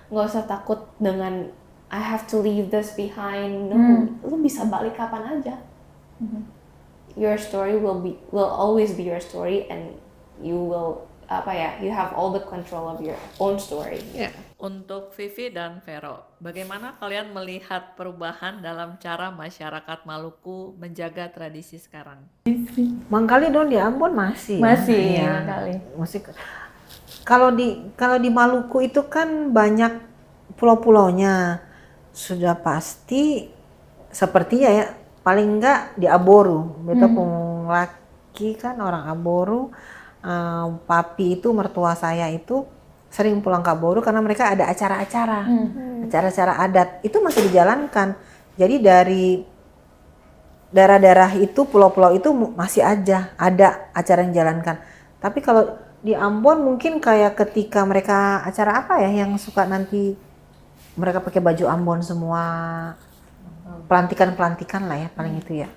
usah takut dengan I have to leave this behind. No, lu bisa balik kapan aja. Your story will always be your story and you will you have all the control of your own story. Untuk Vivi dan Vero, bagaimana kalian melihat perubahan dalam cara masyarakat Maluku menjaga tradisi sekarang? Mangkali dong di Ambon masih. Masih, Ya. Mangkali. Masih. Kalau di Maluku itu kan banyak pulau-pulaunya. Sudah pasti sepertinya ya, paling enggak di Aboru. Beta pun laki kan orang Aboru. Papi itu mertua saya itu sering pulang ke Aboru karena mereka ada acara-acara. Acara-acara adat itu masih dijalankan. Jadi dari daerah-daerah itu, pulau-pulau itu masih aja ada acara yang dijalankan. Tapi kalau di Ambon mungkin kayak ketika mereka acara apa ya yang suka nanti mereka pakai baju Ambon semua, pelantikan-pelantikan lah ya paling itu ya.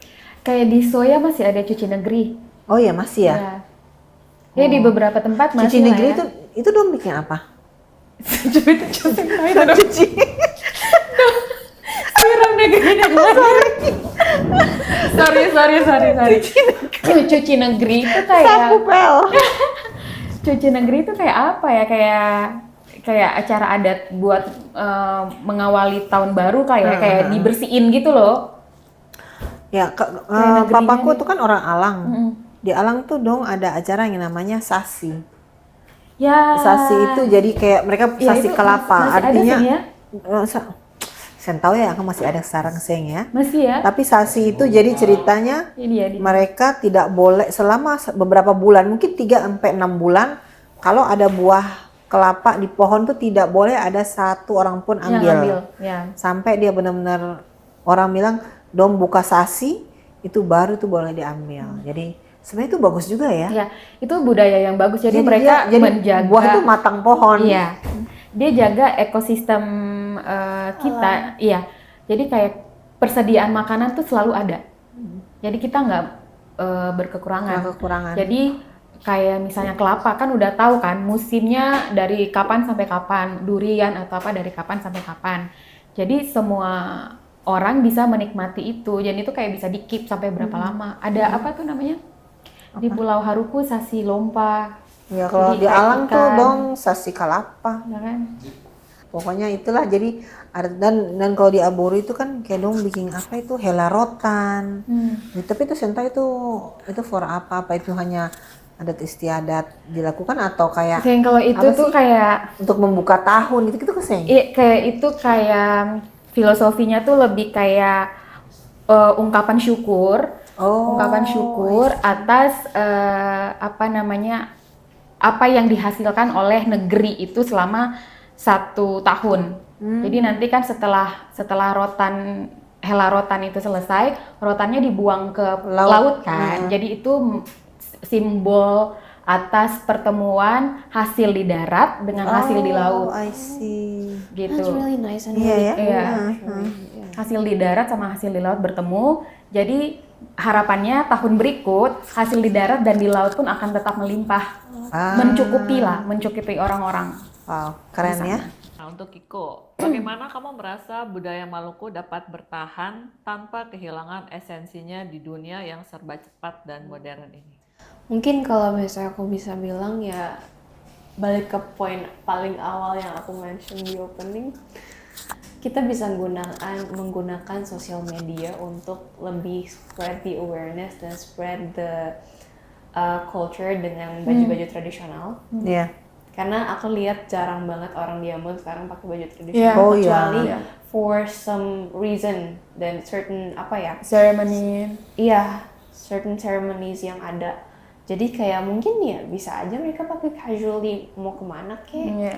Kayak di Soya masih ada cuci negeri. Oh ya masih ya. Ya di beberapa tempat masih Cuci lah negeri ya. itu dong bikin apa? Cuci. Siram negeri dan sorry. Cuci negeri itu kayak cuci negeri itu kayak apa ya? Kayak acara adat buat mengawali tahun baru kayak dibersihin gitu loh. Ya, papaku tuh kan orang Alang. Di Alang tuh dong ada acara yang namanya sasi. Ya. Sasi itu jadi kayak mereka sasi itu kelapa. masih ada Artinya sih ya? saya tahu ya, aku masih ada sarang seng ya. Masih ya? Tapi sasi itu jadi ceritanya Ini ya. mereka tidak boleh selama beberapa bulan, mungkin 3 sampai 6 bulan, kalau ada buah kelapa di pohon tuh tidak boleh ada satu orang pun ambil. Ya. Sampai dia benar-benar orang bilang dom buka sasi itu baru tuh boleh diambil. Jadi sebenarnya itu bagus juga ya. Ya, itu budaya yang bagus. Jadi Jadi mereka jadi menjaga buah itu matang pohon. Iya. dia jaga ekosistem kita, iya. Jadi kayak persediaan makanan tuh selalu ada. Jadi kita nggak berkekurangan. Nggak kekurangan. Jadi kayak misalnya kelapa kan udah tahu kan musimnya dari kapan sampai kapan, durian atau apa dari kapan sampai kapan. Jadi semua orang bisa menikmati itu. Jadi itu kayak bisa di-keep sampai berapa lama. Ada apa tuh namanya? Di Pulau Haruku Sasi Lompa. Ya kalau Jadi di kayak alam tuh ikan. dong sasi kalapa. Ya kan? Pokoknya itulah jadi dan kalau di Aboru itu kan kayak dong bikin apa itu helarotan. Ya, tapi itu senta itu for apa itu hanya adat istiadat dilakukan atau kayak Yang kalau itu apa tuh sih? kayak Untuk membuka tahun itu keseng. kayak itu kayak filosofinya tuh lebih kayak ungkapan syukur. Ungkapan syukur atas apa namanya apa yang dihasilkan oleh negeri itu selama 1 tahun. Jadi nanti kan setelah helarotan itu selesai, rotannya dibuang ke laut kan. Jadi itu simbol atas pertemuan hasil di darat dengan hasil di laut. I see. Gitu. That's really nice and Iya ya. Iya. Hasil di darat sama hasil di laut bertemu. Jadi harapannya tahun berikut hasil di darat dan di laut pun akan tetap melimpah. Mencukupi orang-orang. Wow, keren ya. Nah, untuk Kiko, bagaimana kamu merasa budaya Maluku dapat bertahan tanpa kehilangan esensinya di dunia yang serba cepat dan modern ini? Mungkin kalau misalnya aku bisa bilang ya balik ke poin paling awal yang aku mention di opening, kita bisa menggunakan sosial media untuk lebih spread the awareness dan spread the culture dengan baju-baju tradisional. Iya. Karena aku lihat jarang banget orang di Ambon sekarang pakai baju tradisional, Yeah. Oh, iya. kecuali for some reason dan certain Ceremony. iya certain ceremonies yang ada. Jadi kayak mungkin ya bisa aja mereka pakai casually mau kemana Iya.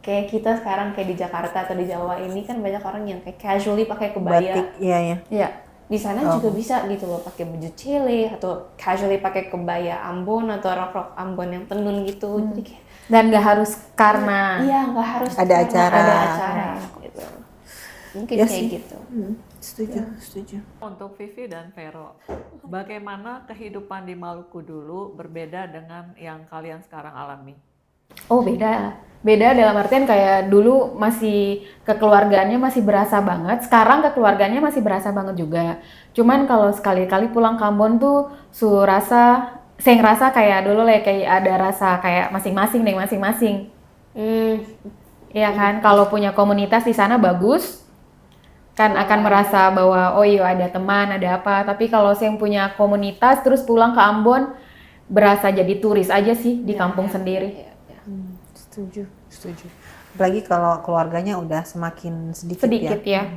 kayak kita sekarang kayak di Jakarta atau di Jawa ini kan banyak orang yang kayak casually pakai kebaya. Batik, iya ya. Iya. Di sana juga bisa gitu loh pakai baju cile atau casually pakai kebaya Ambon atau rok Ambon yang tenun gitu. Jadi kayak Dan nggak harus karena iya nggak harus Ada karena acara. ada acara gitu. Mungkin Ya kayak sih. gitu. Setuju. Untuk Vivi dan Vero, bagaimana kehidupan di Maluku dulu berbeda dengan yang kalian sekarang alami? Oh beda dalam artian kayak dulu masih kekeluargaannya masih berasa banget, sekarang kekeluargaannya masih berasa banget juga. Cuman kalau sekali-kali pulang ke Ambon tuh saya ngerasa kayak dulu kayak ada rasa kayak masing-masing. Iya kan, kalau punya komunitas di sana bagus, kan akan merasa bahwa oh iya ada teman, ada apa. Tapi kalau saya punya komunitas terus pulang ke Ambon, berasa jadi turis aja sih di kampung sendiri. Setuju. Apalagi kalau keluarganya udah semakin sedikit Ya.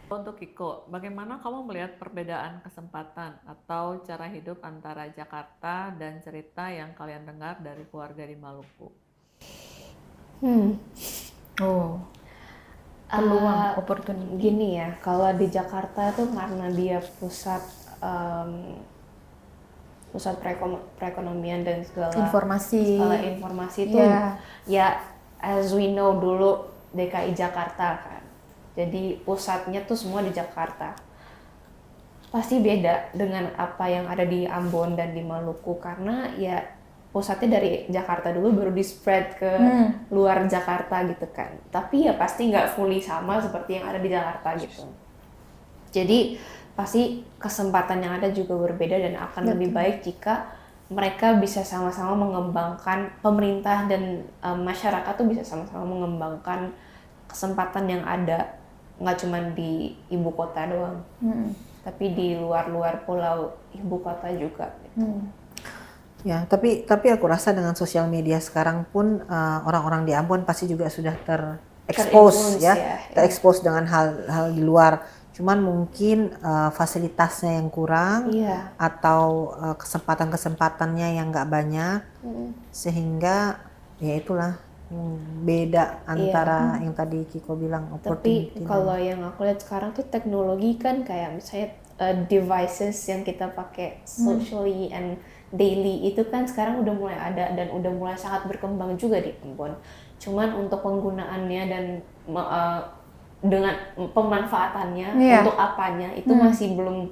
Untuk Kiko, bagaimana kamu melihat perbedaan kesempatan atau cara hidup antara Jakarta dan cerita yang kalian dengar dari keluarga di Maluku? Oh, peluang, opportunity. Gini ya, kalau di Jakarta tuh karena dia pusat perekonomian dan segala informasi itu ya as we know dulu DKI Jakarta kan. Jadi pusatnya tuh semua di Jakarta. Pasti beda dengan apa yang ada di Ambon dan di Maluku karena ya pusatnya dari Jakarta dulu baru di spread ke luar Jakarta gitu kan. Tapi ya pasti nggak fully sama seperti yang ada di Jakarta gitu. Jadi pasti kesempatan yang ada juga berbeda dan akan lebih baik jika mereka bisa sama-sama mengembangkan, pemerintah dan masyarakat tuh bisa sama-sama mengembangkan kesempatan yang ada, nggak cuma di ibu kota doang, tapi di luar-luar pulau ibu kota juga. Gitu. Ya, tapi aku rasa dengan sosial media sekarang pun orang-orang di Ambon pasti juga sudah terekspos terekspos dengan hal-hal di luar. Cuman mungkin fasilitasnya yang kurang atau kesempatan-kesempatannya yang nggak banyak, sehingga ya itulah beda antara yang tadi Kiko bilang opportunity. Tapi kalau yang aku lihat sekarang tuh teknologi kan kayak misalnya devices yang kita pakai socially and daily itu kan sekarang udah mulai ada dan udah mulai sangat berkembang juga di Ambon. Cuman untuk penggunaannya dan dengan pemanfaatannya untuk apanya itu masih belum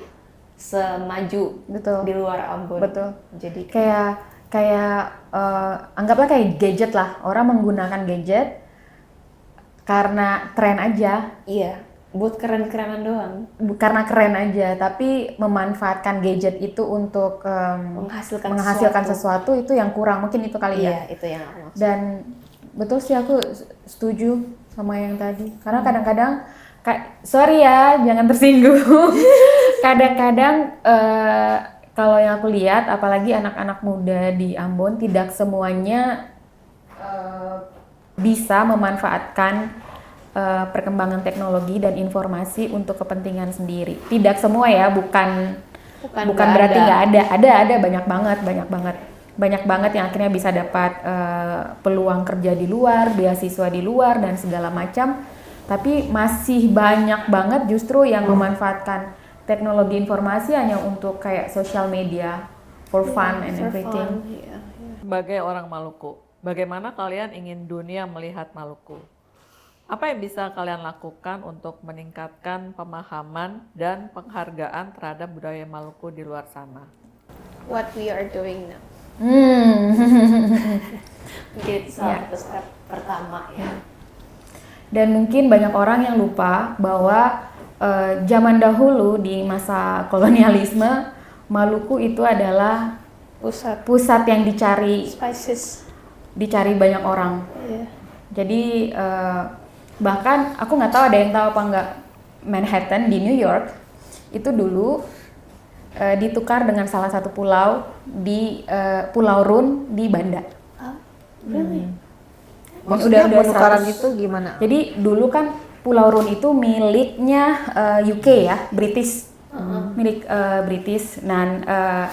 semaju Betul. di luar Ambon. Betul. Jadi kayak anggaplah kayak gadget lah, orang menggunakan gadget karena tren aja, iya, buat keren-kerenan doang, karena keren aja, tapi memanfaatkan gadget itu untuk menghasilkan sesuatu itu yang kurang, mungkin itu kali ya. Iya, itu yang aku maksud. Dan betul sih, aku setuju sama yang tadi, karena kadang-kadang sorry ya, jangan tersinggung. Kadang-kadang kalau yang aku lihat, apalagi anak-anak muda di Ambon, tidak semuanya bisa memanfaatkan perkembangan teknologi dan informasi untuk kepentingan sendiri. Tidak semua ya, bukan berarti nggak ada. Ada banyak banget yang akhirnya bisa dapat peluang kerja di luar, beasiswa di luar dan segala macam. Tapi masih banyak banget justru yang memanfaatkan teknologi informasi hanya untuk kayak social media for fun and everything. Iya. Sebagai orang Maluku, bagaimana kalian ingin dunia melihat Maluku? Apa yang bisa kalian lakukan untuk meningkatkan pemahaman dan penghargaan terhadap budaya Maluku di luar sana? What we are doing now. Mungkin salah satu step pertama ya. Dan mungkin banyak orang yang lupa bahwa zaman dahulu di masa kolonialisme, Maluku itu adalah pusat yang dicari banyak orang. Yeah. Jadi bahkan aku nggak tahu ada yang tahu apa nggak, Manhattan di New York itu dulu ditukar dengan salah satu pulau di Pulau Rune di Banda. Really? Maksudnya Udah penukaran 100. itu gimana? Jadi dulu kan Pulau Rune itu miliknya UK ya, British. Milik British. Dan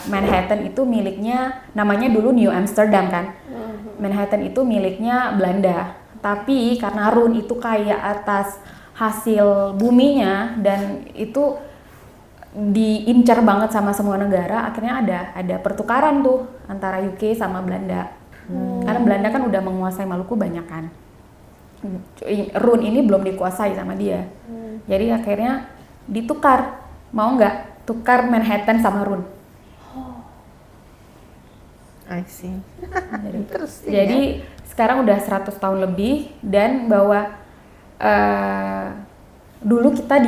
Manhattan itu miliknya, namanya dulu New Amsterdam kan. Manhattan itu miliknya Belanda. Tapi karena Rune itu kaya atas hasil buminya dan itu diincar banget sama semua negara, akhirnya ada pertukaran tuh antara UK sama Belanda. Karena Belanda kan udah menguasai Maluku banyak kan. Rune ini belum dikuasai sama dia. Jadi akhirnya ditukar. Mau nggak tukar Manhattan sama Rune? I see. Jadi sekarang udah 100 tahun lebih, dan bahwa dulu kita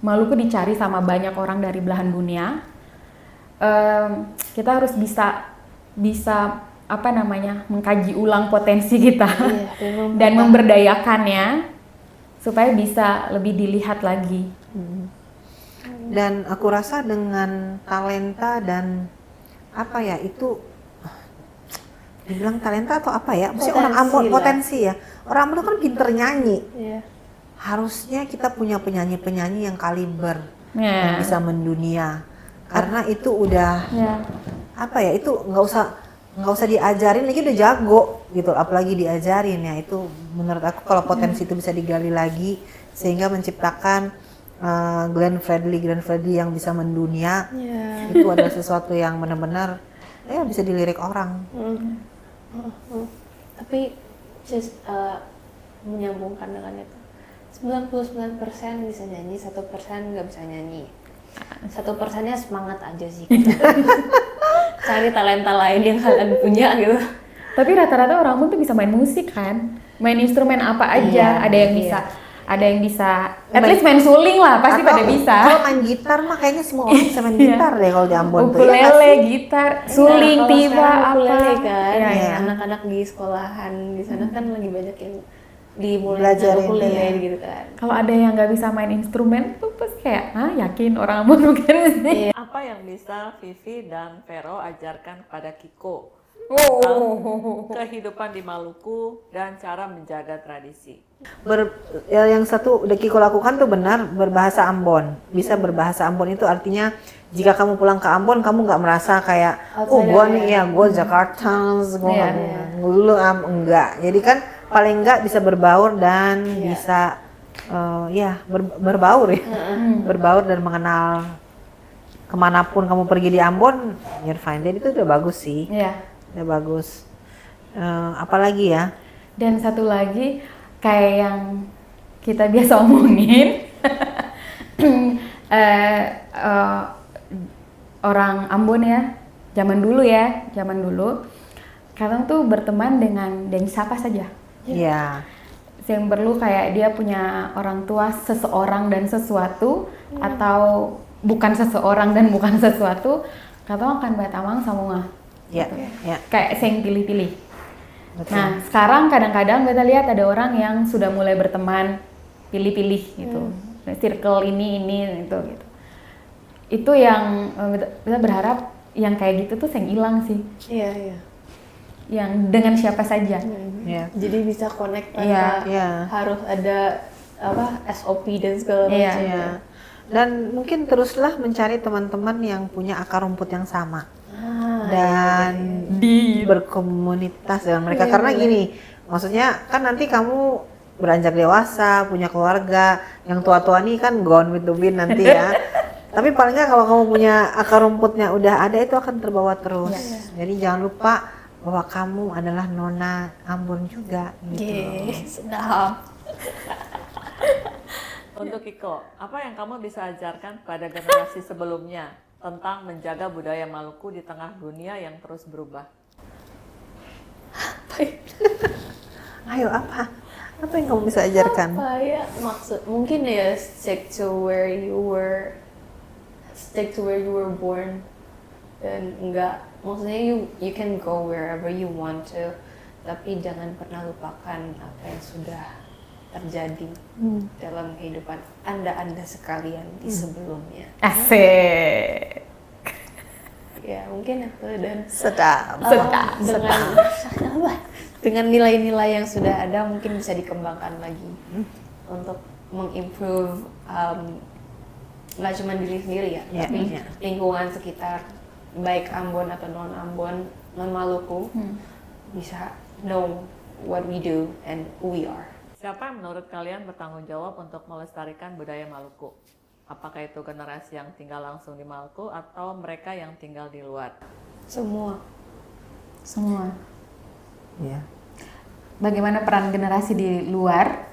Maluku dicari sama banyak orang dari belahan dunia. Kita harus bisa mengkaji ulang potensi kita dan memberdayakannya supaya bisa lebih dilihat lagi. Dan aku rasa dengan talenta dan itu dibilang talenta atau apa ya? Maksudnya orang Ambon potensi ya. Orang Ambon kan pinter nyanyi. Iya. Harusnya kita punya penyanyi-penyanyi yang kaliber, yang bisa mendunia. Karena itu udah itu nggak usah diajarin lagi, udah jago gitu. Apalagi diajarin ya, itu menurut aku kalau potensi itu bisa digali lagi sehingga menciptakan Glenn Fredly yang bisa mendunia. Itu adalah sesuatu yang benar-benar bisa dilirik orang. Tapi just menyambungkan dengan itu, 99% bisa nyanyi, 1% nggak bisa nyanyi. 1%-nya semangat aja sih. Cari talenta lain yang kalian punya gitu. Tapi rata-rata orang pun tuh bisa main musik kan, main instrumen apa aja. Ada yang bisa, at least main suling lah, pasti pada bisa. Kalau main gitar mah kayaknya semua orang bisa main gitar deh kalau di Ambon tuh. Ukulele, gitar, suling, tiba, ukulele apa. kan. Ya. Anak-anak di sekolahan di sana kan lagi banyak yang dimulai belajarin ukulele gitu kan. Kalau ada yang nggak bisa main instrumen tuh pasti kayak, yakin orang Ambon mungkin sih. Apa yang bisa Vivi dan Vero ajarkan kepada Kiko tentang kehidupan di Maluku dan cara menjaga tradisi? Yang satu udah Kiko lakukan tuh benar, berbahasa Ambon. Bisa berbahasa Ambon itu artinya jika kamu pulang ke Ambon kamu nggak merasa kayak gue nih gue Jakarta, enggak. Jadi kan paling nggak bisa berbaur dan bisa berbaur ya, berbaur dan mengenal kemanapun kamu pergi di Ambon, you're fine. Dan itu udah bagus sih, Iya. udah bagus. Apalagi ya? Dan satu lagi kayak yang kita biasa omongin, orang Ambon ya, zaman dulu, kadang tuh berteman dengan siapa saja. Iya. Yang perlu kayak dia punya orang tua seseorang dan sesuatu, atau bukan seseorang dan bukan sesuatu, kadang akan batamang semua. Iya, iya. Kayak yang pilih-pilih. Betul. Nah, sekarang kadang-kadang kita lihat ada orang yang sudah mulai berteman pilih-pilih gitu. Circle ini itu gitu. Itu yang kita berharap yang kayak gitu tuh yang hilang sih. Iya, iya. Yang dengan siapa saja. Iya. Jadi bisa connect tanpa Iya. Iya. harus ada SOP dan segala Iya. macam. Iya. Dan mungkin teruslah mencari teman-teman yang punya akar rumput yang sama. Dan berkomunitas dengan mereka, karena gini, maksudnya kan nanti kamu beranjak dewasa, punya keluarga, yang tua-tua nih kan gone with the wind nanti ya. Tapi paling nggak kalau kamu punya akar rumputnya udah ada, itu akan terbawa terus. Jadi jangan lupa bahwa kamu adalah nona Ambon juga gitu. Sedap. Untuk Iko, apa yang kamu bisa ajarkan pada generasi sebelumnya tentang menjaga budaya Maluku di tengah dunia yang terus berubah? Ayo, apa yang kamu bisa ajarkan? Apa ya maksud? Mungkin ya stick to where you were born, dan enggak, maksudnya you can go wherever you want to, tapi jangan pernah lupakan apa yang sudah terjadi dalam kehidupan anda sekalian di sebelumnya. Asik. Ya mungkin itu, dan Sedap. dengan nilai-nilai yang sudah ada mungkin bisa dikembangkan lagi untuk mengimprove nggak cuma diri sendiri ya, Iya, tapi iya. lingkungan sekitar, baik Ambon atau non Ambon, non Maluku, bisa know what we do and who we are. Siapa yang menurut kalian bertanggung jawab untuk melestarikan budaya Maluku? Apakah itu generasi yang tinggal langsung di Maluku atau mereka yang tinggal di luar? Semua. Ya. Bagaimana peran generasi di luar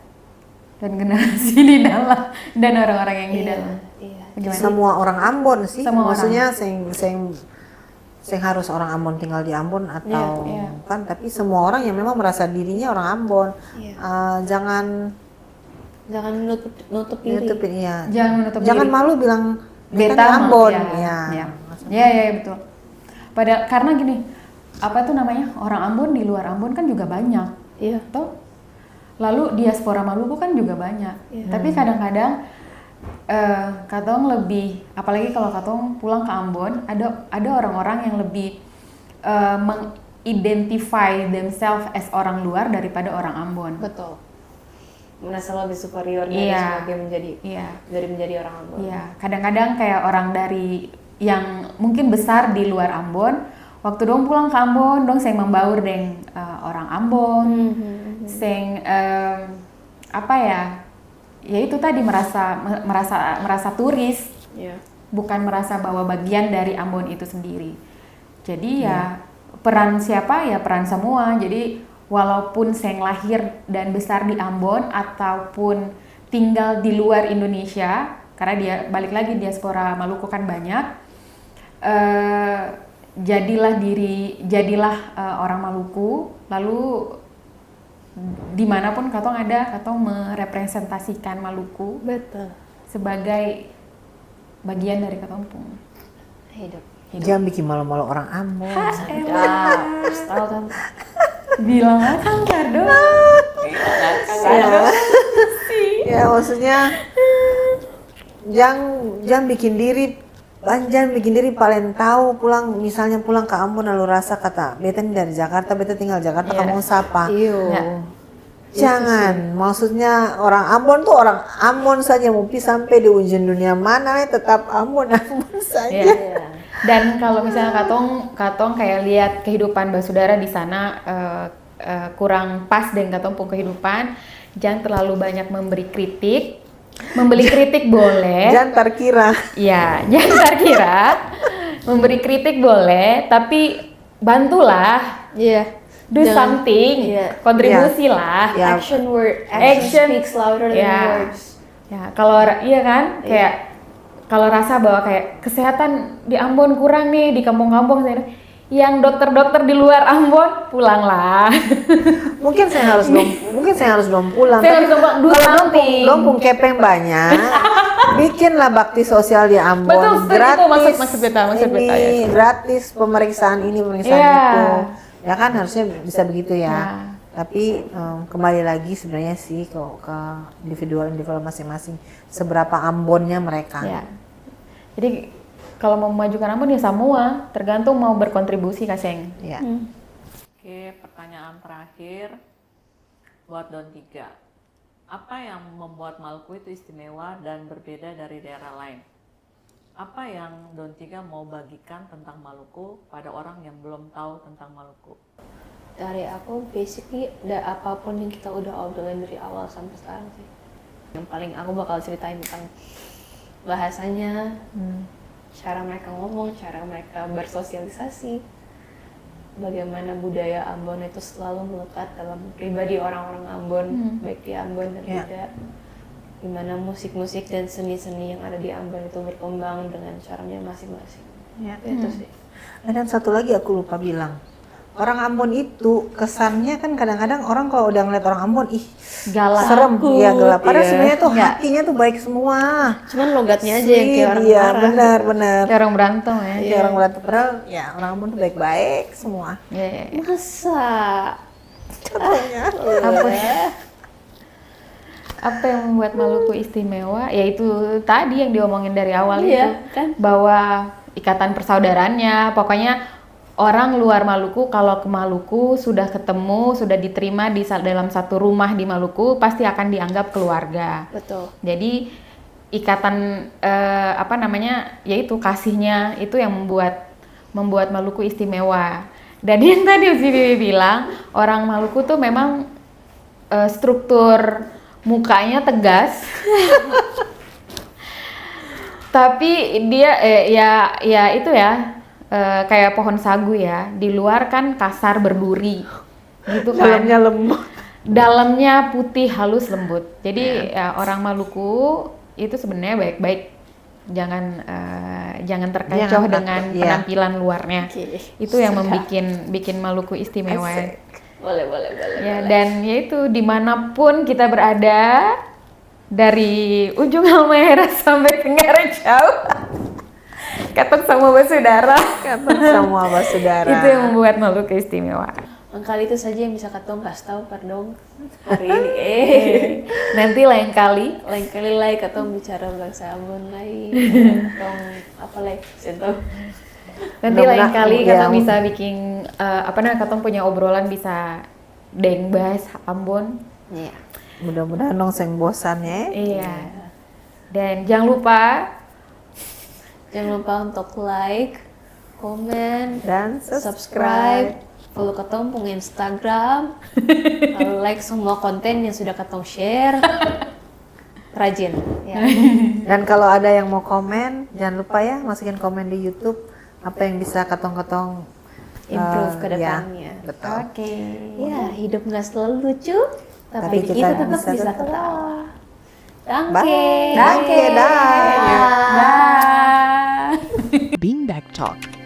dan generasi di dalam, dan orang-orang yang di dalam? Iya. Bagaimana? Semua orang Ambon sih, Semua maksudnya sing harus orang Ambon tinggal di Ambon atau Iya, iya. kan, tapi semua orang yang memang merasa dirinya orang Ambon. Iya. Jangan nutup diri. nutupin, ya. Jangan menutup Jangan diri. malu bilang Beta "Beta Ambon." ya. Ya, betul. Padahal karena gini, apa tuh namanya, orang Ambon di luar Ambon kan juga banyak, Iya. toh. Lalu diaspora Maluku kan juga banyak. Iya. Tapi kadang-kadang katong lebih, apalagi kalau katong pulang ke Ambon, ada orang-orang yang lebih mengidentify themselves as orang luar daripada orang Ambon. Betul. Merasa lebih superior dari Iya. sebagai menjadi orang Ambon. Iya, kadang-kadang kayak orang dari yang mungkin besar di luar Ambon, waktu dong pulang ke Ambon, dong seng membaur dengan orang Ambon, seng apa ya? Ya itu tadi merasa turis, Iya. bukan merasa bahwa bagian dari Ambon itu sendiri. Jadi ya peran siapa ya peran semua. Jadi walaupun saya lahir dan besar di Ambon ataupun tinggal di luar Indonesia, karena dia balik lagi diaspora Maluku kan banyak, jadilah orang Maluku, lalu dimanapun katong ada, katong merepresentasikan Maluku Betul. sebagai bagian dari katompung. Hidup. Jangan bikin malu-malu orang Ambon. Terus tahu kan. Bilang akan kado. Ya maksudnya jangan bikin diri paling tahu. Misalnya pulang ke Ambon lalu rasa kata beta ini dari Jakarta, beta tinggal Jakarta, kamu siapa? Iyo. Ya. Jangan, maksudnya orang Ambon tuh orang Ambon saja, mau pergi sampai di ujung dunia mana tetap Ambon saja. Iya. Dan kalau misalnya katong kayak lihat kehidupan basudara di sana kurang pas dengan katompung kehidupan, jangan terlalu banyak memberi kritik, Memberi kritik boleh. Jangan terkira. Ya, jangan terkira. Memberi kritik boleh, tapi bantulah. Iya. Do something. Iya. Kontribusi lah. Ya. Action Action. speaks louder than Ya. words. Ya, kalau iya kan, kayak kalau rasa bahwa kayak kesehatan di Ambon kurang nih di kampung-kampung, yang dokter-dokter di luar Ambon pulanglah. Mungkin saya harus dong pulang. Saya harus Kalau do something. dompung kepeng banyak, bikinlah bakti sosial di Ambon. Betul, itu maksud beta ya. Gratis pemeriksaan ini, pemeriksaan Iya. itu. Ya kan harusnya bisa begitu ya. Ya. Tapi kembali lagi sebenarnya sih ke individual masing-masing. Seberapa Ambonnya mereka. Ya. Jadi kalau mau memajukan Ambon ya semua, tergantung mau berkontribusi Kaseng. Ya. Oke, pertanyaan terakhir buat Don Tiga. Apa yang membuat Maluku itu istimewa dan berbeda dari daerah lain? Apa yang Don Tiga mau bagikan tentang Maluku pada orang yang belum tahu tentang Maluku? Dari aku basically apapun yang kita udah obrolin dari awal sampai sekarang sih. Yang paling aku bakal ceritain tentang bahasanya, cara mereka ngomong, cara mereka bersosialisasi, bagaimana budaya Ambon itu selalu melekat dalam pribadi orang-orang Ambon, baik di Ambon dan tidak. Gimana musik-musik dan seni-seni yang ada di Ambon itu berkembang dengan caranya masing-masing. Ya. Itu sih. Dan satu lagi aku lupa bilang. Orang Ambon itu kesannya kan kadang-kadang orang kalau udah ngeliat orang Ambon, ih Galak. serem, ya gelap. Padahal Iya. sebenarnya tuh hatinya tuh baik semua. Cuman logatnya aja yang kayak orang Iya, marah. benar. Kayak orang berantem ya. Kayak orang berantem, padahal ya orang Ambon tuh baik-baik semua. Ya, ya, ya. Masa? Contohnya. Apa yang membuat Maluku istimewa? Yaitu tadi yang diomongin dari awal Iya, itu, kan? bahwa ikatan persaudaraannya, pokoknya orang luar Maluku kalau ke Maluku sudah ketemu, sudah diterima dalam satu rumah di Maluku, pasti akan dianggap keluarga. Betul. Jadi ikatan yaitu kasihnya itu yang membuat Maluku istimewa. Dan yang tadi si Bibi bilang, orang Maluku tuh memang struktur mukanya tegas. Tapi dia kayak pohon sagu ya, di luar kan kasar berduri gitu kan. Dalamnya lembut. Dalamnya putih halus lembut. Jadi ya, orang Maluku itu sebenarnya baik-baik. Jangan terkecoh dengan penampilan luarnya. Oke. Itu yang bikin Maluku istimewa. Boleh. Ya, dan yaitu dimanapun kita berada, dari ujung Halmahera sampai Tenggara jauh, ketemu sama bersaudara. Semua saudara. Itu yang membuat Maluku istimewa. Kali itu saja yang bisa katong kasih tahu pardon hari ini. Nanti lain kali. Lain kali katong bicara bangsa Ambon lain. Katong apa lagi? Sentuh. Nanti lain kali ya. katong bisa bikin katong punya obrolan bisa bahas Ambon. Iya. Mudah-mudahan dong seng bosan ya. Iya. Dan jangan lupa untuk like, komen, Dan subscribe, follow katong pung Instagram, lalu like semua konten yang sudah katong share. Rajin. Ya. Dan kalau ada yang mau komen, jangan lupa ya masukin komen di YouTube apa yang bisa katong-katong Improve ke ya, depannya. betul. Oke. Ya, hidup nggak selalu lucu, tapi Tapi kita kita tetap bisa bisa ketawa. ketawa. Bye. Danke. Danke, dah. Bye. Beanbag Talk.